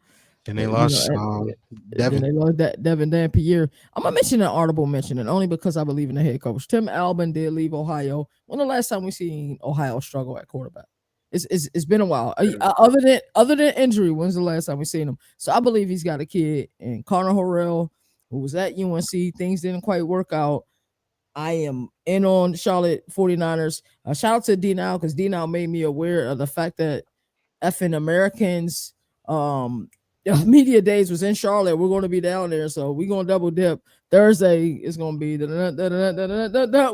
Then they You know, lost then Devin. they lost that Devin Dampier. I'm gonna mention an audible mention, and only because I believe in the head coach. Tim Albin did leave Ohio. When the last time we seen Ohio struggle at quarterback? It's been a while. Other than injury, when's the last time we seen him? So I believe he's got a kid, and Connor Horrell, who was at UNC. Things didn't quite work out. I am in on Charlotte 49ers. Shout out to D Now because D Now made me aware of the fact that effing Americans media days was in Charlotte. We're going to be down there, so we're going to double dip. Thursday is going to be we're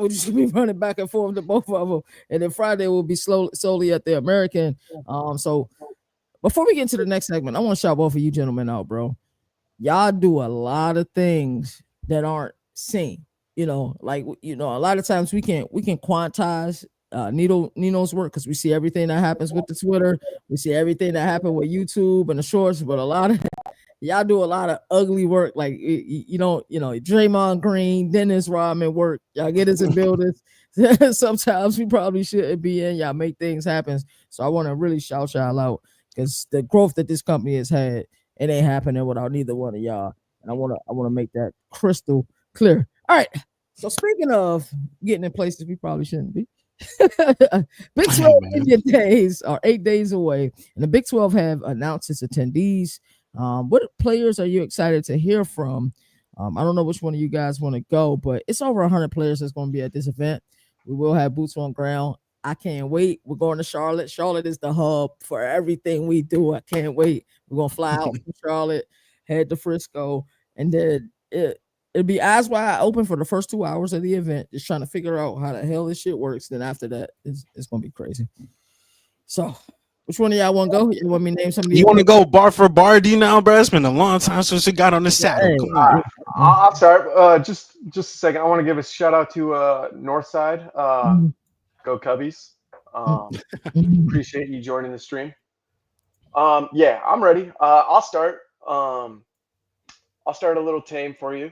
just going to be running back and forth to both of them, and then Friday will be solely at the American. So before we get into the next segment, I want to shout both of you gentlemen out, bro. Y'all do a lot of things that aren't seen. Like a lot of times we can quantize Nino's work because we see everything that happens with the Twitter, we see everything that happened with YouTube and the shorts, but a lot of y'all do a lot of ugly work, like Draymond Green, Dennis Rodman work. Y'all get us in buildings. Sometimes we probably shouldn't be in. Y'all make things happen. So I want to really shout y'all out because the growth that this company has had, it ain't happening without neither one of y'all. And I wanna make that crystal clear. All right. So speaking of getting in places we probably shouldn't be, Big 12 Indian days are 8 days away, and the Big 12 have announced its attendees. What players are you excited to hear from? I don't know which one of you guys want to go, but it's over 100 players that's going to be at this event. We will have boots on ground. I can't wait. We're going to Charlotte. Charlotte is the hub for everything we do. I can't wait. We're going to fly out from Charlotte. head to Frisco, and then it'd be eyes wide open for the first 2 hours of the event, just trying to figure out how the hell this shit works. Then after that, it's gonna be crazy. So, which one of y'all want to go? You want me to name some of the You want to events? go bar for bar, D now, bro? It's been a long time since we got on the saddle. Hey, Come on. I'll start. Just a second. I want to give a shout out to Northside. Go Cubbies. Appreciate you joining the stream. Yeah, I'm ready. I'll start. I'll start a little tame for you.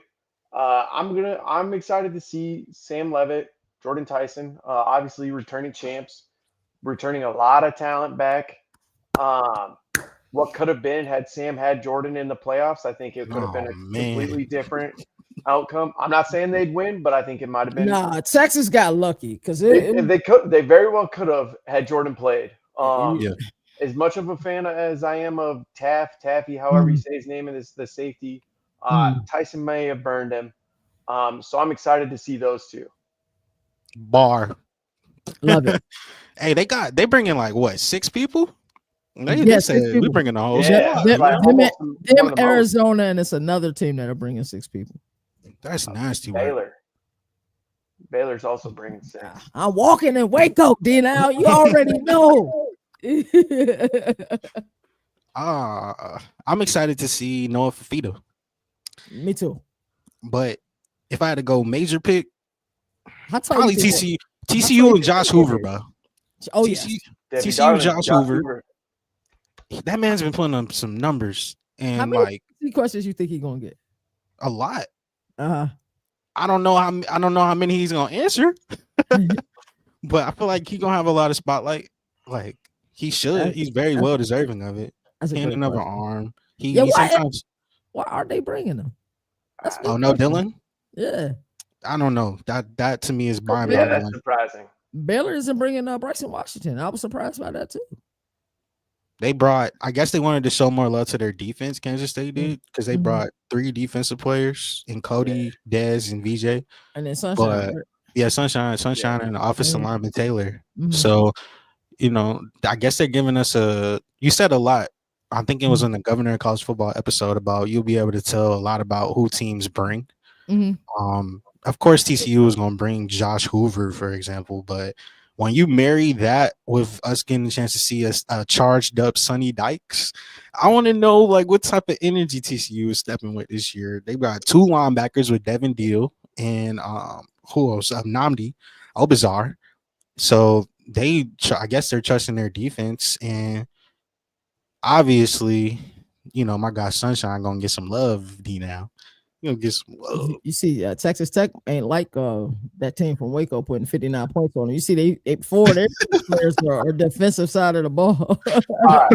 I'm excited to see Sam Levitt, Jordan Tyson, obviously returning champs, returning a lot of talent back. What could have been had Sam had Jordan in the playoffs, I think it could have been a completely different outcome. I'm not saying they'd win, but I think it might have been. Nah, Texas got lucky because they very well could have had Jordan played. Yeah. As much of a fan as I am of Taffy, however you say his name, and the safety, Tyson may have burned him. So I'm excited to see those two. Bar. Love it. Hey, they bring in like what, 6 people? They said we bringing the whole Yeah, squad. Them Arizona, and it's another team that are bringing 6 people. That's nasty. Baylor's also bringing 6. I'm walking in Waco, D now. You already know. I'm excited to see Noah Fifita. Me too. But if I had to go major pick, probably TCU and Josh Hoover, bro. Oh yeah, TCU Josh Hoover. That man's been putting up some numbers, and how many questions you think he's gonna get? A lot. I don't know how many he's gonna answer, but I feel like he's gonna have a lot of spotlight. Like he should. He's very well deserving of it. And another arm. Why aren't they bringing him? Oh no, Dylan. Yeah. I don't know. That to me is mind. Yeah, that's surprising. Baylor isn't bringing Bryson Washington. I was surprised by that too. I guess they wanted to show more love to their defense. Kansas State did, because they brought 3 defensive players in Cody, Dez, and VJ. And then Sunshine. Sunshine, and the offensive lineman Taylor. So, I guess they're giving us you said a lot. I think it was in the Governor of College Football episode about you'll be able to tell a lot about who teams bring. Of course, TCU is going to bring Josh Hoover, for example, but when you marry that with us getting a chance to see a charged up Sonny Dykes, I want to know what type of energy TCU is stepping with this year. They got 2 linebackers with Devin Deal and who else? Namdi Obazar. So I guess they're trusting their defense, and obviously, my guy Sunshine gonna get some love. D now. Get some love. You see, Texas Tech ain't like that team from Waco putting 59 points on them. You see, they 4 of their players are defensive side of the ball. All right,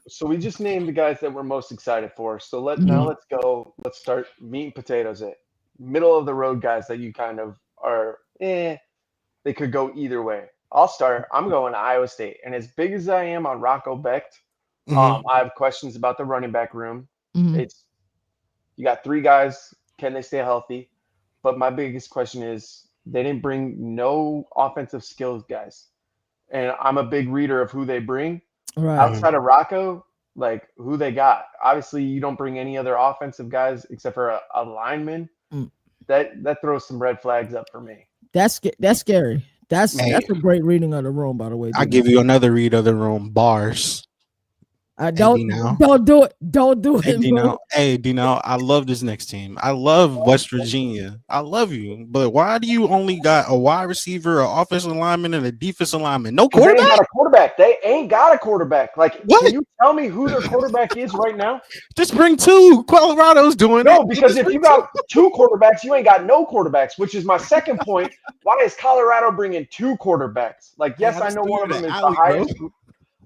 so we just named the guys that we're most excited for. So let's go. Let's start meat and potatoes. Middle of the road guys that you kind of are. They could go either way. I'll start. I'm going to Iowa State, and as big as I am on Rocco Becht, I have questions about the running back room. You got 3 guys. Can they stay healthy? But my biggest question is they didn't bring no offensive skills guys. And I'm a big reader of who they bring. Right. Outside of Rocco, who they got. Obviously, you don't bring any other offensive guys except for a lineman. That throws some red flags up for me. That's scary. That's a great reading of the room, by the way. I'll give you another read of the room. Bars. Don't do it. Don't do it. Dino, I love this next team. I love West Virginia. I love you. But why do you only got a wide receiver, an offensive lineman, and a defensive lineman? No quarterback? They ain't got a quarterback. They ain't got a quarterback. What? Can you tell me who their quarterback is right now? Just bring 2. Colorado's doing it. No, because if you got 2 quarterbacks, you ain't got no quarterbacks, which is my second point. Why is Colorado bringing 2 quarterbacks? Yes, I know one of them is the highest.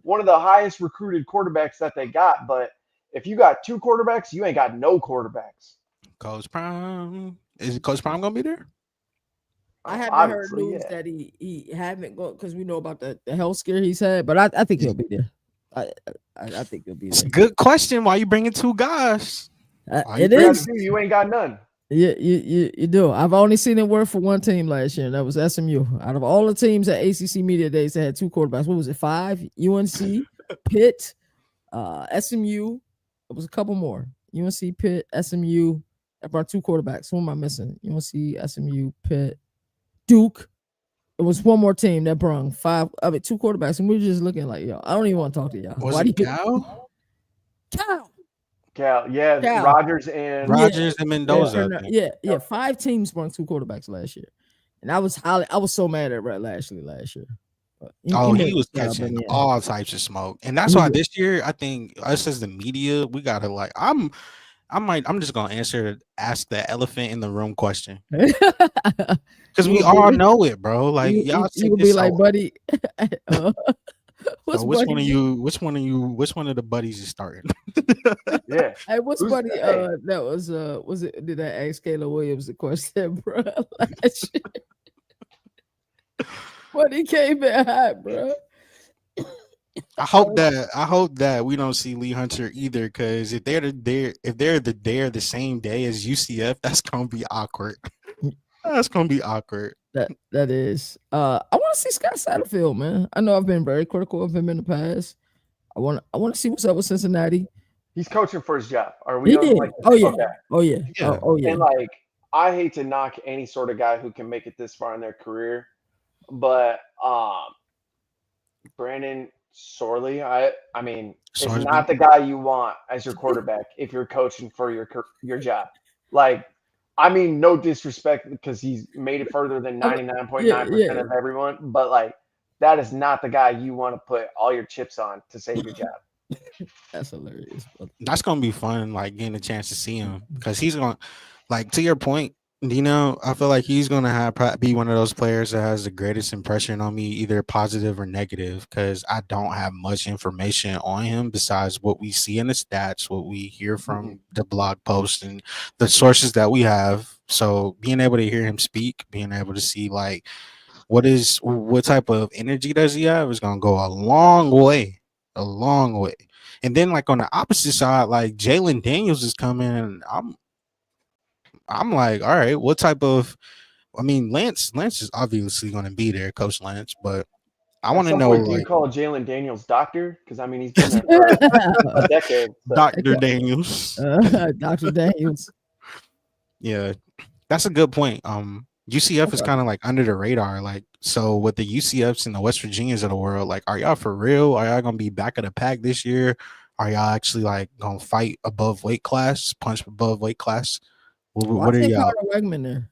One of the highest recruited quarterbacks that they got, but if you got 2 quarterbacks, you ain't got no quarterbacks. Coach Prime, is Coach Prime gonna be there? I haven't heard news that he haven't gone because we know about the health scare he's had, but I think he'll be there. I think he'll be there. It's a good question. Why you bringing 2 guys? It is. You ain't got none. Yeah, you do. I've only seen it work for one team last year, and that was SMU. Out of all the teams at ACC Media Days that had 2 quarterbacks, what was it? 5? UNC, Pitt, SMU. It was a couple more. UNC, Pitt, SMU. I brought 2 quarterbacks. Who am I missing? UNC, SMU, Pitt, Duke. It was one more team that brung 2 quarterbacks, and we were just looking like, yo, I don't even want to talk to y'all. Was Why do it you Cal? Cal? Yeah, Cal. Rogers and Yeah, Rogers and Mendoza. I think. yeah. 5 teams brung 2 quarterbacks last year, and I was so mad at Brett Lashley last year. But Oh, made he was the job in catching the end. all types of smoke, and that's He why did. this year I think us as the media we gotta like. I'm just gonna ask the elephant in the room question because You we gonna all be know it, bro. Like y'all you take gonna be this like, so. buddy. So What's buddy? which one of the buddies is starting? yeah. Hey, what's Who's buddy? hey, That was it? Did I ask Kayla Williams the question, bro? Last year? But he came in hot, bro. I hope that we don't see Lee Hunter either, because if they're the same day as UCF, that's gonna be awkward. That's gonna be awkward. That is. I want to see Scott Satterfield, man. I know I've been very critical of him in the past. I want to see what's up with Cincinnati. he's coaching for his job. Are we He on did. like Oh yeah. okay? Oh yeah. Yeah. Oh yeah. And like I hate to knock any sort of guy who can make it this far in their career, but Brandon Sorley, I mean, is Sorsby. not the guy you want as your quarterback if you're coaching for your job. Like, I mean, no disrespect because he's made it further than I mean, yeah, 99.9% yeah. of everyone, but like that is not the guy you want to put all your chips on to save your job. That's hilarious, brother. That's gonna be fun, like getting a chance to see him because he's gonna, like to your point, I feel like he's gonna be one of those players that has the greatest impression on me, either positive or negative, because I don't have much information on him besides what we see in the stats, what we hear Mhm. from the blog posts and the sources that we have. So being able to hear him speak, being able to see like what type of energy does he have is gonna go a long way, a long way. And then like on the opposite side, like Jalen Daniels is coming, and I'm like, all right, what type of? I mean, Lance is obviously going to be there, Coach Lance, but I At want to some know point, do you like call Jalen Daniels doctor? Because I mean, he's been there for a decade. So Dr. Daniels. Dr. Daniels. Yeah, that's a good point. UCF is Okay. kind of like under the radar. Like, so with the UCFs and the West Virginias of the world, like, are y'all for real? Are y'all gonna be back of the pack this year? Are y'all actually like gonna fight above weight class, punch above weight class? Why What are take y'all? Carter Wegman there?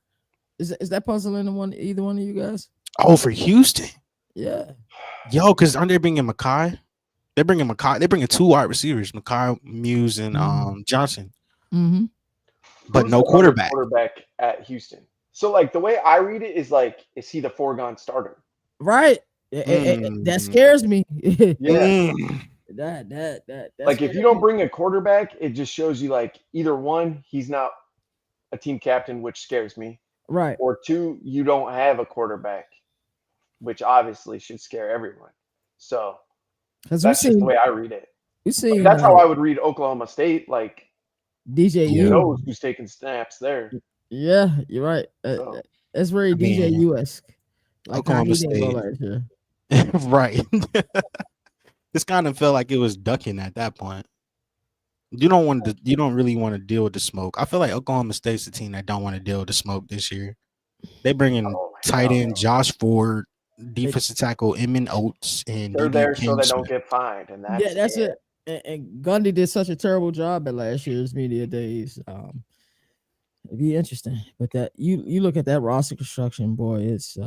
Is that puzzling either one of you guys? Oh, for Houston, Yeah. yo, because aren't they bringing Makai? They're bringing Makai. They're bringing 2 wide receivers, Makai Muse and Johnson, Mm-hmm. but who's no the other quarterback. quarterback at Houston? So like the way I read it is like, is he the foregone starter? Right. That Mm, scares me. Yeah. mm. That Like if scares you don't me. bring a quarterback, it just shows you like either one, he's not a team captain, which scares me, Right. or two, you don't have a quarterback, which obviously should scare everyone. So Because that's just the way I read it. we Like seen that's how I would read Oklahoma State. Like who Yeah, DJU. knows who's taking snaps there? Yeah, you're right. So That's very I mean DJU esque. Like how Oklahoma he didn't go State, last year. right? This kind of felt like it was ducking at that point. You don't really want to deal with the smoke. I feel like Oklahoma State's the team that don't want to deal with the smoke this year. They bring in oh tight hell end no. Josh Ford, It, defensive tackle Emin Oates, and They're DB there so Cam they don't Smith. get fined, and yeah, that's that's it. it. And Gundy did such a terrible job at last year's media days. It'd be interesting. But that you look at that roster construction, boy, it's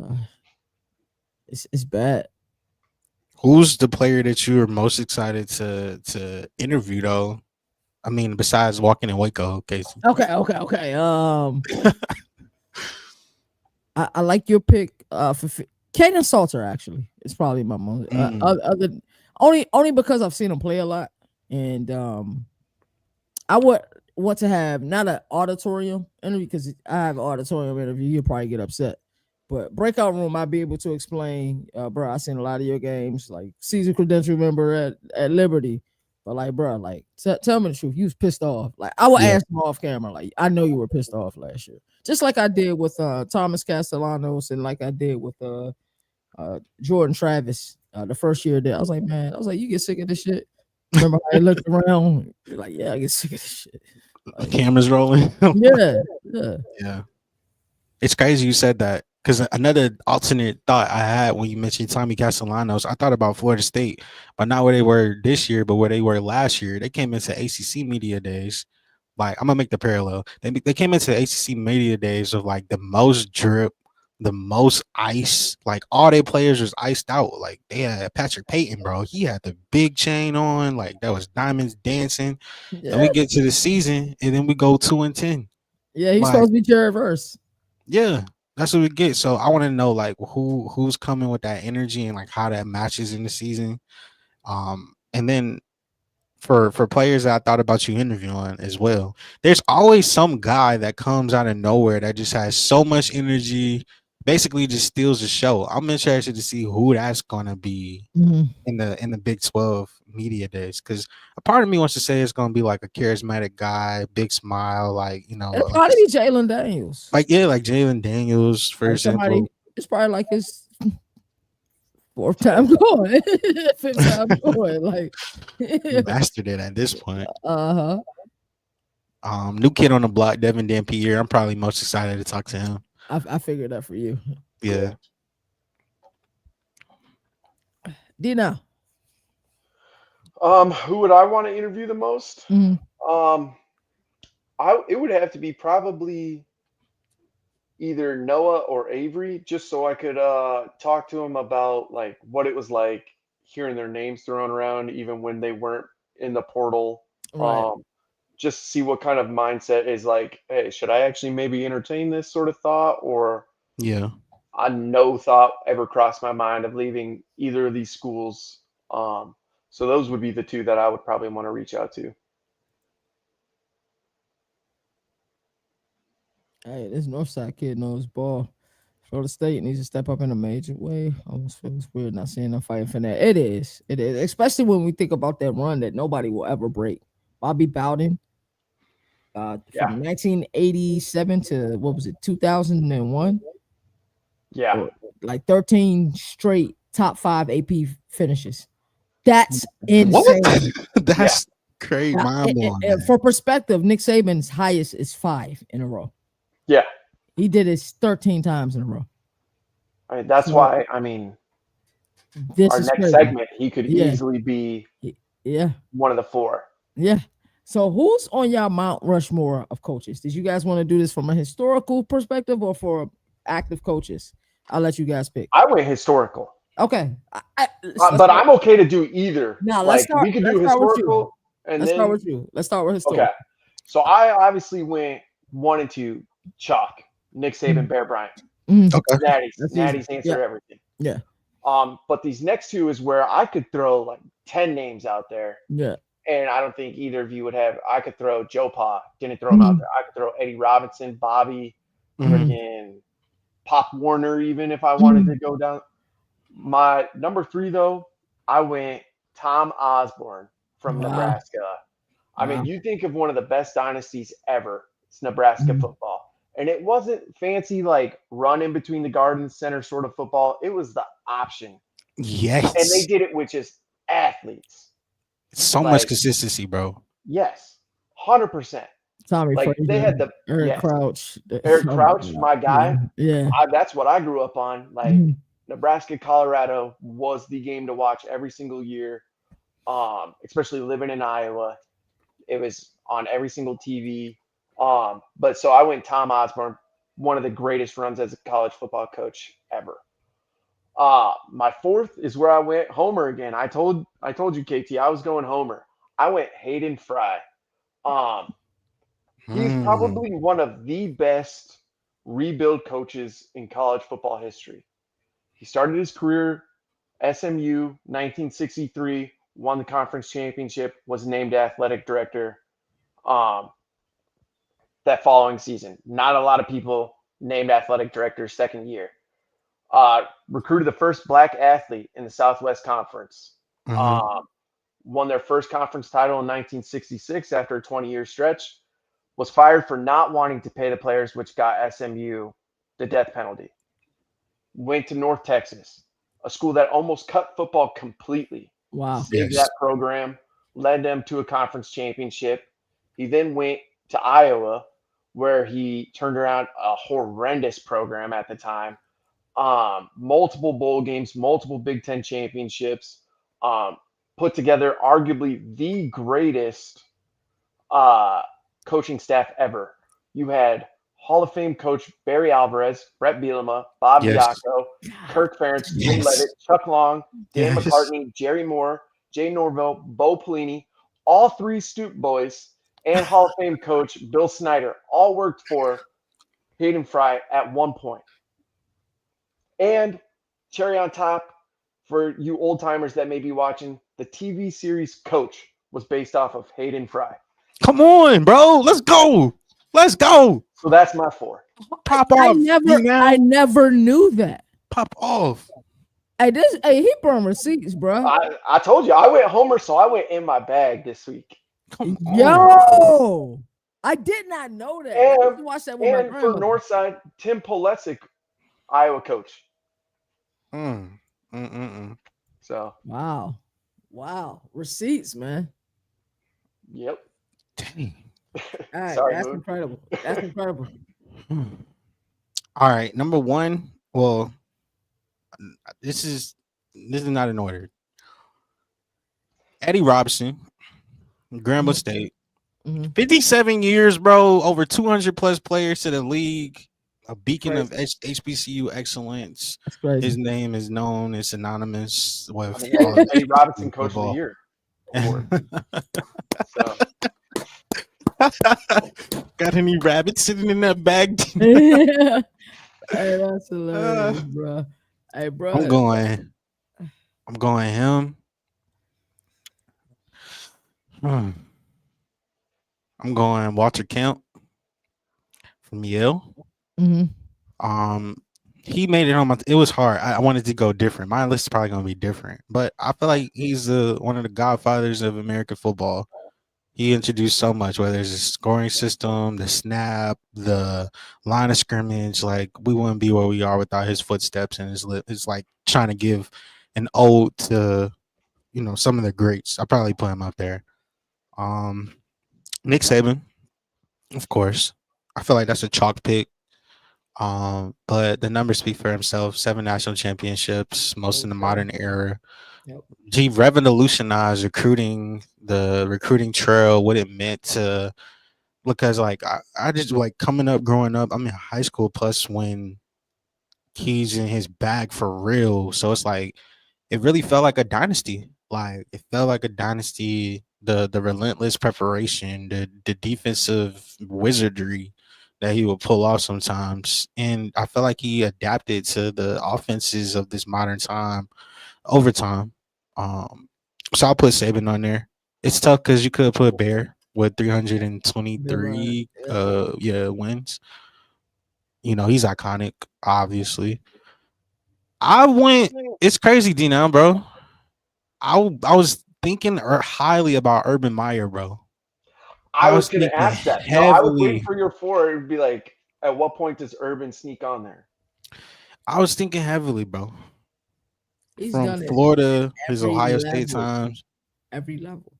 bad. Who's the player that you are most excited to interview though? I mean, besides walking in Waco, Casey. Okay. I like your pick for Caden Salter. Actually, it's probably my most other only because I've seen him play a lot, and I would want to have not an auditorium interview because I have an auditorium interview. You'll probably get upset, but breakout room, I'd be able to explain, bro. I seen a lot of your games, like season credential member at Liberty. But like, bro, like, tell me the truth. You was pissed off. Like, I would Yeah. ask him off camera. Like, I know you were pissed off last year, just like I did with Thomas Castellanos and like I did with Jordan Travis the first year there. I was like, man, you get sick of this shit. Remember how he looked around? You're like, yeah, I get sick of this shit. Like, Cameras rolling. yeah, yeah. Yeah. It's crazy you said that because another alternate thought I had when you mentioned Tommy Castellanos, I thought about Florida State, but not where they were this year, but where they were last year. They came into ACC media days. Like I'm gonna make the parallel. They came into the ACC media days of like the most drip, the most ice. Like all their players was iced out. Like they had Patrick Payton, bro. He had the big chain on. Like that was diamonds dancing. And Yeah, we get to the season, and then we go 2-10. yeah, he's Like supposed to be Jared Verse. yeah, that's what we get. So I want to know like who's coming with that energy and like how that matches in the season. And then for players that I thought about you interviewing as well, there's always some guy that comes out of nowhere that just has so much energy, basically just steals the show. I'm interested to see who that's gonna be Mhm. in the Big 12 media days because a part of me wants to say it's gonna be like a charismatic guy, big smile, like you know, It'll probably be Jalen Daniels. like yeah, like Jalen Daniels, for Like somebody, example. it's probably like his fourth time going, fifth time going. Like, Mastered it at this point. uh-huh. New kid on the block, Devin Dampier. I'm probably most excited to talk to him. I figured that for you. Yeah. Dina. Who would I want to interview the most? Mhm. It would have to be probably either Noah or Avery, just so I could talk to them about like what it was like hearing their names thrown around, even when they weren't in the portal. Right. Um, just see what kind of mindset is like. Hey, should I actually maybe entertain this sort of thought, or Yeah. no thought ever crossed my mind of leaving either of these schools. So those would be the two that I would probably want to reach out to. Hey, this Northside kid knows ball. Florida State needs to step up in a major way. Almost feels weird not seeing them fighting for that. It is. It is. Especially when we think about that run that nobody will ever break. Bobby Bowden, Yeah, from 1987 to what was it, 2001? yeah, Or like 13 straight top 5 AP finishes. That's What? insane. yeah. That's crazy. Now, Mind blowing, man. for perspective, Nick Saban's highest is 5 in a row. Yeah. He did it 13 times in a row. I mean, that's So why. I mean, this our is next crazy. segment, he could Yeah. easily be Yeah. one of the four. Yeah. So who's on y'all Mount Rushmore of coaches? Did you guys want to do this from a historical perspective or for active coaches? I'll let you guys pick. I went historical, Okay. but I'm okay to do either. Now Like we could do let's start with you. historical, and Let's start then with you. Let's start with okay. historical. So I obviously went 1 and 2, chalk. Nick Saban, Bear Bryant. Mhm. Okay. Natty's. That's easy. Natty's answer Yeah. everything. Yeah. But these next two is where I could throw like 10 names out there. Yeah. And I don't think either of you would have. I could throw Joe Pa, didn't throw him out there. I could throw Eddie Robinson, Bobby, Mhm. freaking Pop Warner, even if I wanted to go down. My number 3, though, I went Tom Osborne from Wow. Nebraska. I Wow. mean, you think of one of the best dynasties ever. It's Nebraska football. And it wasn't fancy, like run in between the guard and center sort of football. It was the option. And they Yes. did it with just athletes. So much Like, consistency, bro. yes, 100%. Tommy Like, they Frazier, had the, Eric yes, Crouch. Eric Crouch, my guy. Yeah. That's what I grew up on. Like, Nebraska, Colorado was the game to watch every single year, especially living in Iowa. It was on every single TV. But so I went Tom Osborne, one of the greatest runs as a college football coach ever. My 4th is where I went Homer again. I told you, KT, I was going Homer. I went Hayden Fry. Um, he's Hmm. probably one of the best rebuild coaches in college football history. He started his career SMU 1963, won the conference championship, was named athletic director um, that following season. Not a lot of people named athletic director second year. Recruited the first black athlete in the Southwest Conference. Mhm. Um, Won their first conference title in 1966 after a 20-year stretch. Was fired for not wanting to pay the players, which got SMU the death penalty. Went to North Texas, a school that almost cut football completely. Wow. Saved Yes. that program. led them to a conference championship. He then went to Iowa, where he turned around a horrendous program at the time. Multiple bowl games, multiple Big Ten championships, um, put together arguably the greatest uh, coaching staff ever. You had Hall of Fame coach Barry Alvarez, Brett Bielema, Bob Yes. Diaco, Kirk Ferentz, Jim Yes. Levitt, Chuck Long, Dan Yes. McCartney, Jerry Moore, Jay Norville, Bo Pelini, all three Stoop boys, and Hall of Fame coach Bill Snyder all worked for Hayden Fry at one point. And cherry on top, for you old timers that may be watching, the TV series Coach was based off of Hayden Fry. Come on, bro. Let's go. Let's go. So that's my four. Pop I off. I never knew that. Pop off. He burned receipts, bro. I told you I went Homer, so I went in my bag this week. Come on. Yo, I did not know that. I used to watch that with my And for grandmother. Northside, Tim Polesic, Iowa coach. So Wow. Receipts, man. Yep. Dang. All right, Sorry, that's Moon. incredible. That's incredible. All right, number one. Well, this is not in order. Eddie Robinson, Grambling State, 57 years, bro. Over 200 plus players to the league. A beacon of HBCU excellence. That's crazy. His name is known. It's synonymous with Eddie Robinson, Coach of the Year award. So. Got any rabbits sitting in that bag? Hey, that's hilarious, bro. Hey, bro. I'm going him. I'm going Walter Kemp from Yale. He made it on it was hard. I wanted to go different. My list is probably gonna be different, but I feel like he's one of the godfathers of American football. He introduced so much, whether it's the scoring system, the snap, the line of scrimmage. Like, we wouldn't be where we are without his footsteps, and it's like trying to give an ode to, some of the greats. I probably put him up there. Nick Saban, of course. I feel like that's a chalk pick. But the numbers speak for himself. 7 national championships, most in the modern era. Yep. He revolutionized the recruiting trail, what it meant to, because like I just like growing up, I'm in high school plus when he's in his bag for real. So it's like it really felt like a dynasty. Like it felt like a dynasty, the relentless preparation, the defensive wizardry that he would pull off sometimes. And I felt like he adapted to the offenses of this modern time over time. So I'll put Saban on there. It's tough because you could put Bear with 323 wins. He's iconic, obviously. It's crazy, D-Now, bro. I was thinking highly about Urban Meyer, bro. I was going to ask that. No, I was waiting for your four. It would be like, at what point does Urban sneak on there? I was thinking heavily, bro. He's from Florida, his Ohio State times. Every level.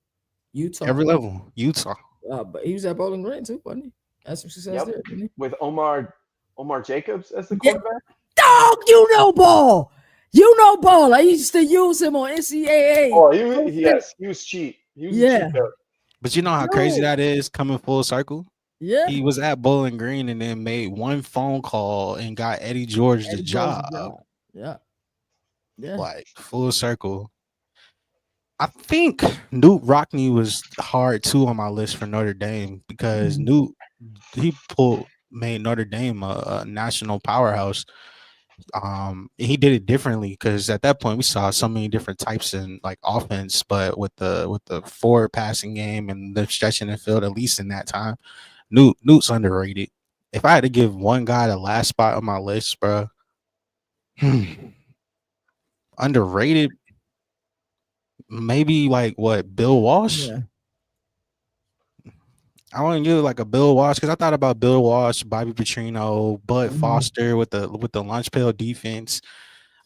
Utah. Every level. Utah. But he was at Bowling Green too, wasn't he? That's what she says there, didn't he? With Omar Jacobs as the quarterback? Dog, ball. Ball. I used to use him on NCAA. Oh, he was cheap. He was a cheap coach. But you know how crazy that is coming full circle? Yeah. He was at Bowling Green and then made one phone call and got Eddie George the job. Yeah. Yeah. Like full circle. I think Newt Rockne was hard too on my list for Notre Dame because Newt made Notre Dame a national powerhouse. He did it differently because at that point we saw so many different types in like offense, but with the forward passing game and the stretching the field, at least in that time, Newt's underrated. If I had to give one guy the last spot on my list, bro, underrated, maybe like what, Bill Walsh? Yeah. I want to give like a Bill Walsh because I thought about Bill Walsh, Bobby Petrino, Bud Foster with the lunch pail defense.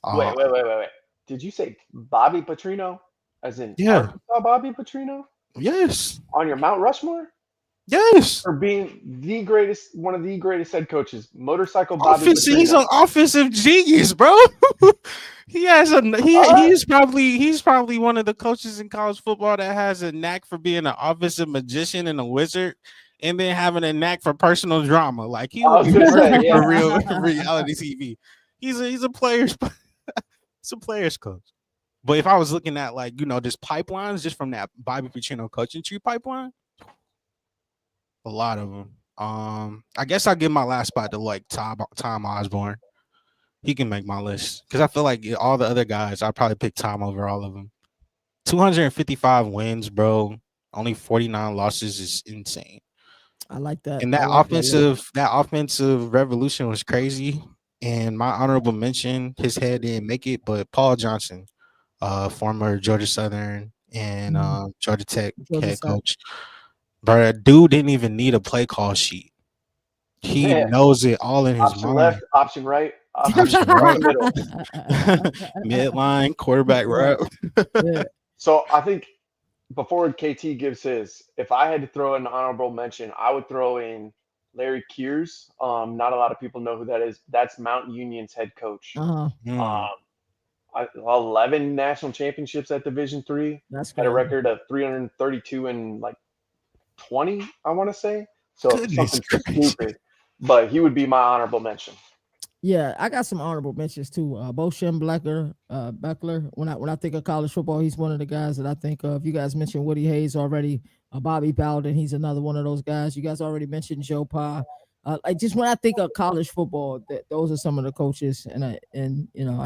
Wait. Did you say Bobby Petrino? As in Arkansas Bobby Petrino? Yes. On your Mount Rushmore? Yes. For being the greatest, one of the greatest head coaches, motorcycle Bobby He's Petrino. an offensive genius, bro. He has a All right. he's probably one of the coaches in college football that has a knack for being an offensive magician and a wizard, and then having a knack for personal drama. Like he I would was be gonna say, perfect yeah. for real reality TV. He's a player's it's a player's coach. But if I was looking at like just pipelines just from that Bobby Petrino coaching tree pipeline, a lot of them. I guess I'll give my last spot to like Tom Osborne. He can make my list because I feel like all the other guys, I'd probably pick Tom over all of them. 255 wins, bro. Only 49 losses is insane. I like that. And I like that list. that offensive revolution was crazy. And my honorable mention, his head didn't make it, but Paul Johnson, former Georgia Southern and Mhm. Georgia Tech Georgia head Tech. coach. Bro, that dude didn't even need a play call sheet. He Yeah. knows it all in his Option left, mind. option right, option Option up right, the middle. midline, quarterback Right. route. Yeah. So I think before KT gives his, if I had to throw in an honorable mention, I would throw in Larry Kears. Not a lot of people know who that is. That's Mount Union's head coach. Uh-huh. Mm. 11 national championships at Division III. That's Had a crazy. record of 332 and like 20, I want to say. So Goodness something gracious. stupid. But he would be my honorable mention. Yeah, I got some honorable mentions too. Boshem Beckler. When I think of college football, he's one of the guys that I think of. You guys mentioned Woody Hayes already. Bobby Bowden, he's another one of those guys. You guys already mentioned Joe Pa. Like just when I think of college football, those are some of the coaches. And I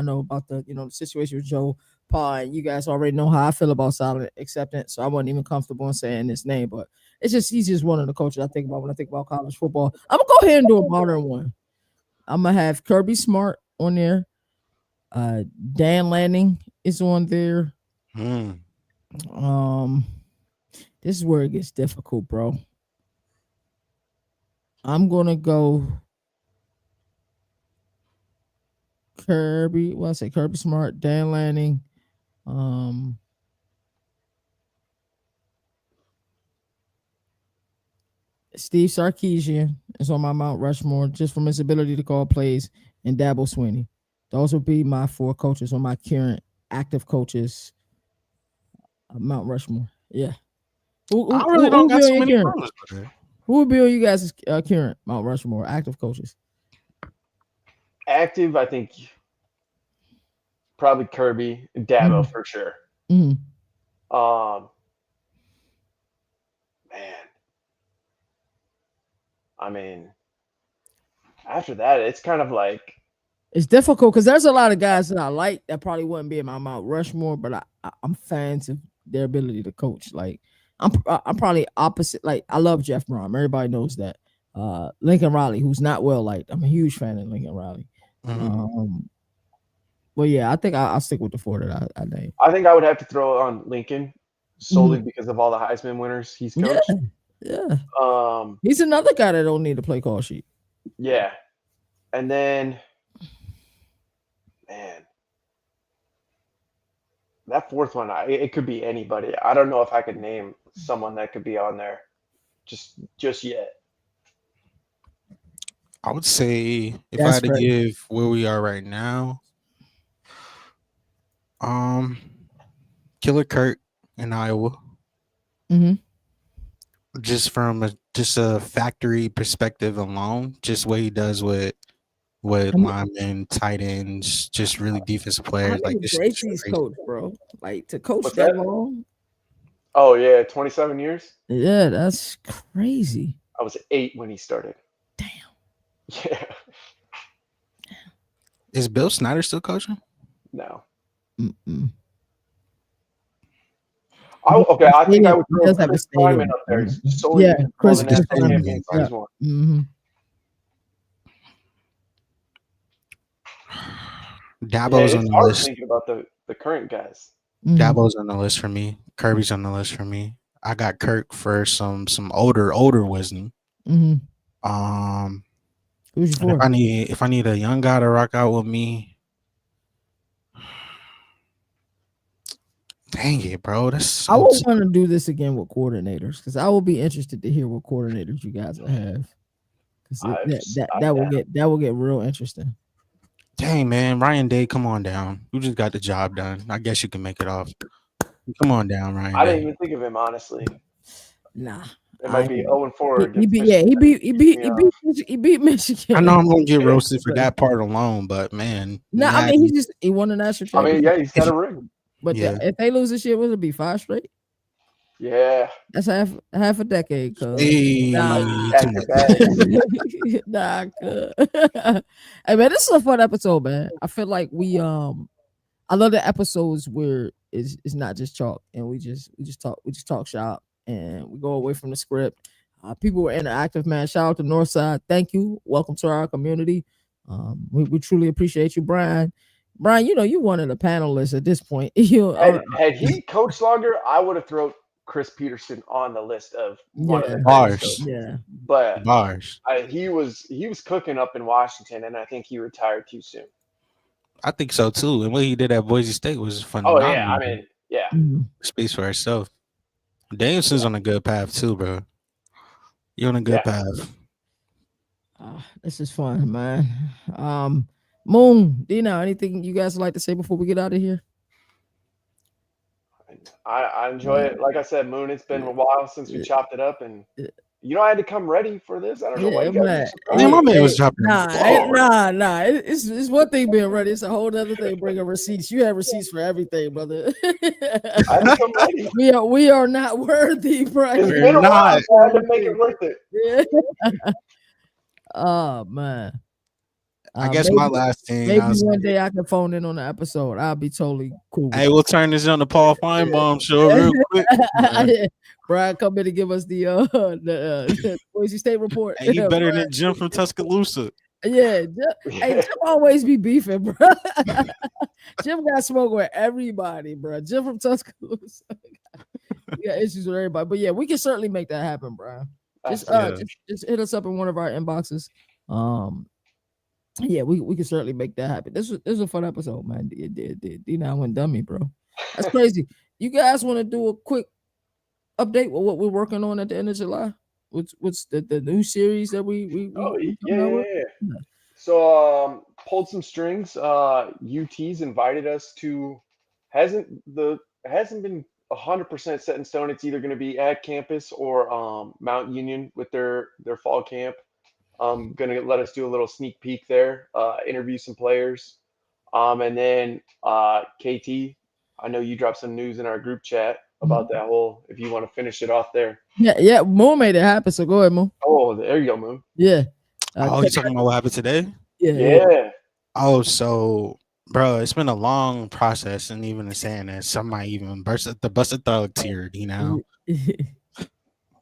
know about the situation with Joe Pa. And you guys already know how I feel about silent acceptance. So I wasn't even comfortable in saying his name, but he's just one of the coaches I think about when I think about college football. I'm gonna go ahead and do a modern one. I'm gonna have Kirby Smart on there. Dan Lanning is on there. Mm. Um, this is where it gets difficult, bro. I'm gonna go Kirby. Well, I say Kirby Smart, Dan Lanning. Um, Steve Sarkisian is on my Mount Rushmore just from his ability to call plays, and Dabo Swinney. Those would be my four coaches on my current active coaches. Mount Rushmore. Yeah. I really don't Who got be on so your many current? problems with it. Who would be on you guys' current Mount Rushmore active coaches? Active, I think probably Kirby, Dabo Mm-hmm. for sure. Mm-hmm. Um, man, I mean, after that, it's kind of like, It's difficult because there's a lot of guys that I like that probably wouldn't be in my Mount Rushmore, but I'm fans of their ability to coach. Like I'm probably opposite. Like I love Jeff Brom. Everybody knows that. Lincoln Riley, who's not well liked. I'm a huge fan of Lincoln Riley. Mhm. Um, but yeah, I think I'll stick with the four that I named. I think I would have to throw on Lincoln solely Mhm. because of all the Heisman winners he's Yeah, coached. yeah. Um, He's another guy that don't need to play call sheet. yeah, and then man, that fourth one, it could be anybody. I don't know if I could name someone that could be on there just yet. I would say if I That's had to fair. give where we are right now, um, Killer Kirk in Iowa, Mm-hmm. just from just a factory perspective alone, just what he does with linemen, tight ends, just really defensive How players. Like many this is greats just he's crazy. coached, bro? Like to coach What's that that? long? Oh yeah, 27 years. Yeah, that's crazy. I was 8 when he started. Damn. Yeah, Is Bill Snyder still coaching? no. Mm-mm. Okay, I think I would He throw does have a Chris Kleiman stadium. up there solely Yeah, because of all the Chris national Kleiman. Kleiman, champions Yeah. he's won. Mm-hmm. Yeah, Dabo's on it's the hard list. thinking about the current guys. Mm-hmm. Dabo's on the list for me. Kirby's on the list for me. I got Kirk for some older wisdom. Mm-hmm. Um, Who's your and four? if I need a young guy to rock out with me, Dang it, bro. That's I so. will want to do this again with coordinators because I will be interested to hear what coordinators you guys will have. Because that will get real interesting. Dang, man. Ryan Day, come on down. You just got the job done. I guess you can make it off. Come on down, Ryan I didn't Day. even think of him honestly. Nah, It I might be 0-4 he against beat yeah Michigan. I he beat Michigan. know I'm gonna get roasted for that part alone, but man, No, I mean he won the national I mean, championship. yeah, he's got a ring. But yeah. if they lose this year, will it be 5 straight? Yeah, That's half a decade, cuz. that might Nah, Hey, be too back to much. back. nah, cuz. Hey man, this is a fun episode, man. I feel like I love the episodes where it's not just chalk and we just talk shop and we go away from the script. People were interactive, man. Shout out to Northside. Thank you. Welcome to our community. We truly appreciate you, Brian. Brian, you know you one of the panelists at this point. Had he coached longer, I would have thrown Chris Peterson on the list of one of Yeah, the greatest Bars. coaches. yeah. But Bars. he was cooking up in Washington, and I think he retired too soon. I think so too. And what he did at Boise State was Oh yeah, phenomenal. I mean, yeah, Mhm. Speaks for herself. Danielson's yeah, on a good path too, bro. You're on a good yeah. path. This is fun, man. Moon, Dino, anything you guys would like to say before we get out of here? I enjoy Yeah, it. Like I said, Moon, it's been a while since we chopped it up, and I had to come ready for this. I don't know why yeah, you guys are man. Man, my surprised. man was dropping bars. Nah. It's one thing being ready. It's a whole other thing bringing receipts. You have receipts for everything, brother. I had to come ready. we are not worthy, Brian. It's We're been a while, not. so I had to make it worth it. Yeah. Oh man. I guess my Maybe last thing I maybe was one day I can phone in on the episode. I'll be totally cool with hey, we'll turn this on the Paul Feinbaum show real quick. that. Brian come in and give us the Boise State report. Hey, he better Brian, than Jim from Tuscaloosa. yeah, hey, Jim always be beefing, bro. Jim got smoke with everybody, bro. Jim from Tuscaloosa. Yeah, issues with everybody. But yeah, we can certainly make that happen, bro. Just Yeah. just hit us up in one of our inboxes. Yeah, we can certainly make that happen. This was a fun episode, man. D9 went dummy, bro. That's crazy. You guys want to do a quick update with what we're working on at the end of July? What's the new series that we Oh coming out with? yeah. So pulled some strings. UT's invited us to hasn't been 100% set in stone. It's either going to be at campus or Mount Union with their fall camp. Going to let us do a little sneak peek there, interview some players, and then KT. I know you dropped some news in our group chat about that whole. If you want to finish it off there. Yeah. Moon made it happen. So go ahead, Moon. Oh, there you go, Moon. Yeah. Oh, you talking about what happened today? Yeah. Oh, so bro, it's been a long process, and even in saying that, some might even bust a thug tear,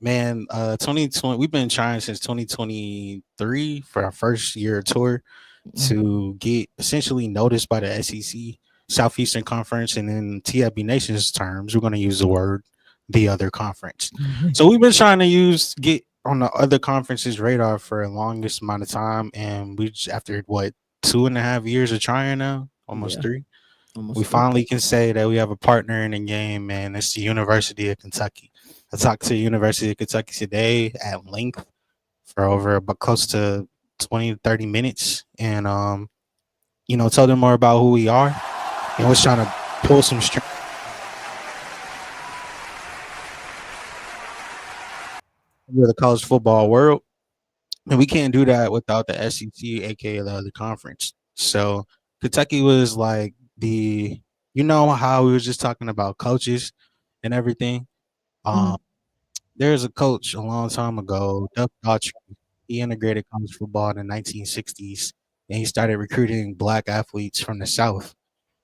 Man, 2020, we've been trying since 2023 for our first year tour to get essentially noticed by the SEC, Southeastern Conference, and in TFB Nation's terms, we're going to use the word the other conference. So we've been trying to get on the other conference's radar for the longest amount of time, and we just, after what 2.5 years of trying now, almost 3, we finally can say that we have a partner in the game, and it's the University of Kentucky. I talked to the University of Kentucky today at length for over about close to 20 to 30 minutes, and told them more about who we are and was trying to pull some strings. The college football world, and we can't do that without the SEC, aka the other conference. So Kentucky was like how we were just talking about coaches and everything. There's a coach a long time ago, Doug Daughtry. He integrated college football in the 1960s, and he started recruiting black athletes from the South.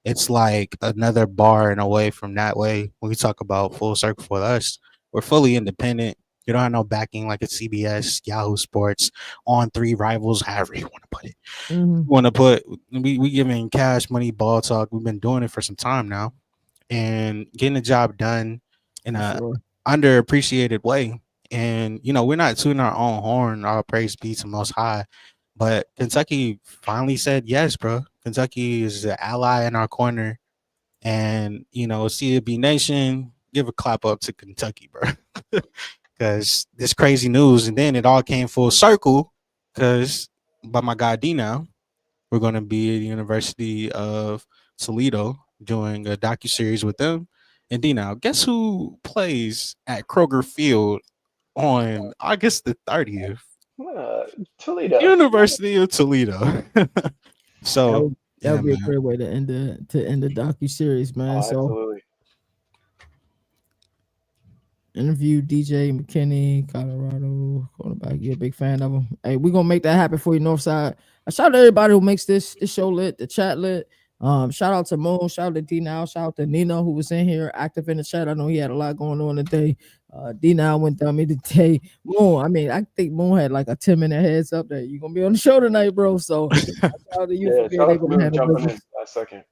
It's like another bar and away from that way. When we talk about full circle for us, we're fully independent. You don't have no backing like a CBS, Yahoo Sports, On Three Rivals, however you want to put it. We giving cash money, ball talk. We've been doing it for some time now, and getting the job done in a underappreciated way. And we're not tooting our own horn. Our praise be to Most High. But Kentucky finally said yes, bro. Kentucky is an ally in our corner, And CFB Nation, give a clap up to Kentucky, bro. Because this crazy news, and then it all came full circle. Because by my guy D now, we're going to be at the University of Toledo doing a docuseries with them. And D now, guess who plays at Kroger Field on August the 30th? Toledo. University of Toledo. So that would be a great way to end the docu-series, man. Absolutely. Interview DJ McKinney, Colorado, quarterback. You're a big fan of him. Hey, we're gonna make that happen for you, Northside. I shout out to everybody who makes this show lit, the chat lit. Shout out to Moon, shout out to D now, shout out to Nino who was in here active in the chat. I know he had a lot going on today. D now went down me today. Moon, I mean, I think Moon had like a 10-minute heads up that you're gonna be on the show tonight, bro. So shout out to you for being able to handle business. Second.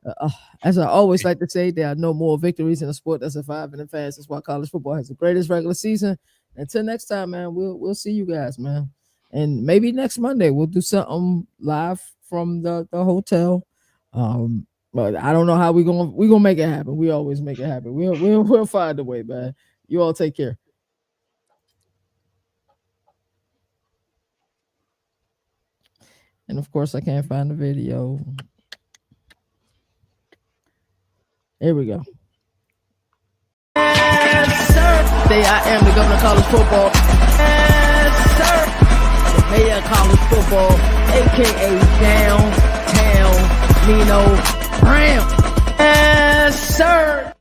As I always like to say, there are no more victories in a sport that's surviving and fast. That's why college football has the greatest regular season. Until next time, man, we'll see you guys, man. And maybe next Monday we'll do something live from the hotel. But I don't know how we're gonna make it happen. We always make it happen. We'll find a way, man. You all take care. And of course, I can't find the video. Here we go. Yes, sir. Today I am the governor of college football. Yes, sir. The mayor of college football, aka Downtown Nino Brown. Yes, sir.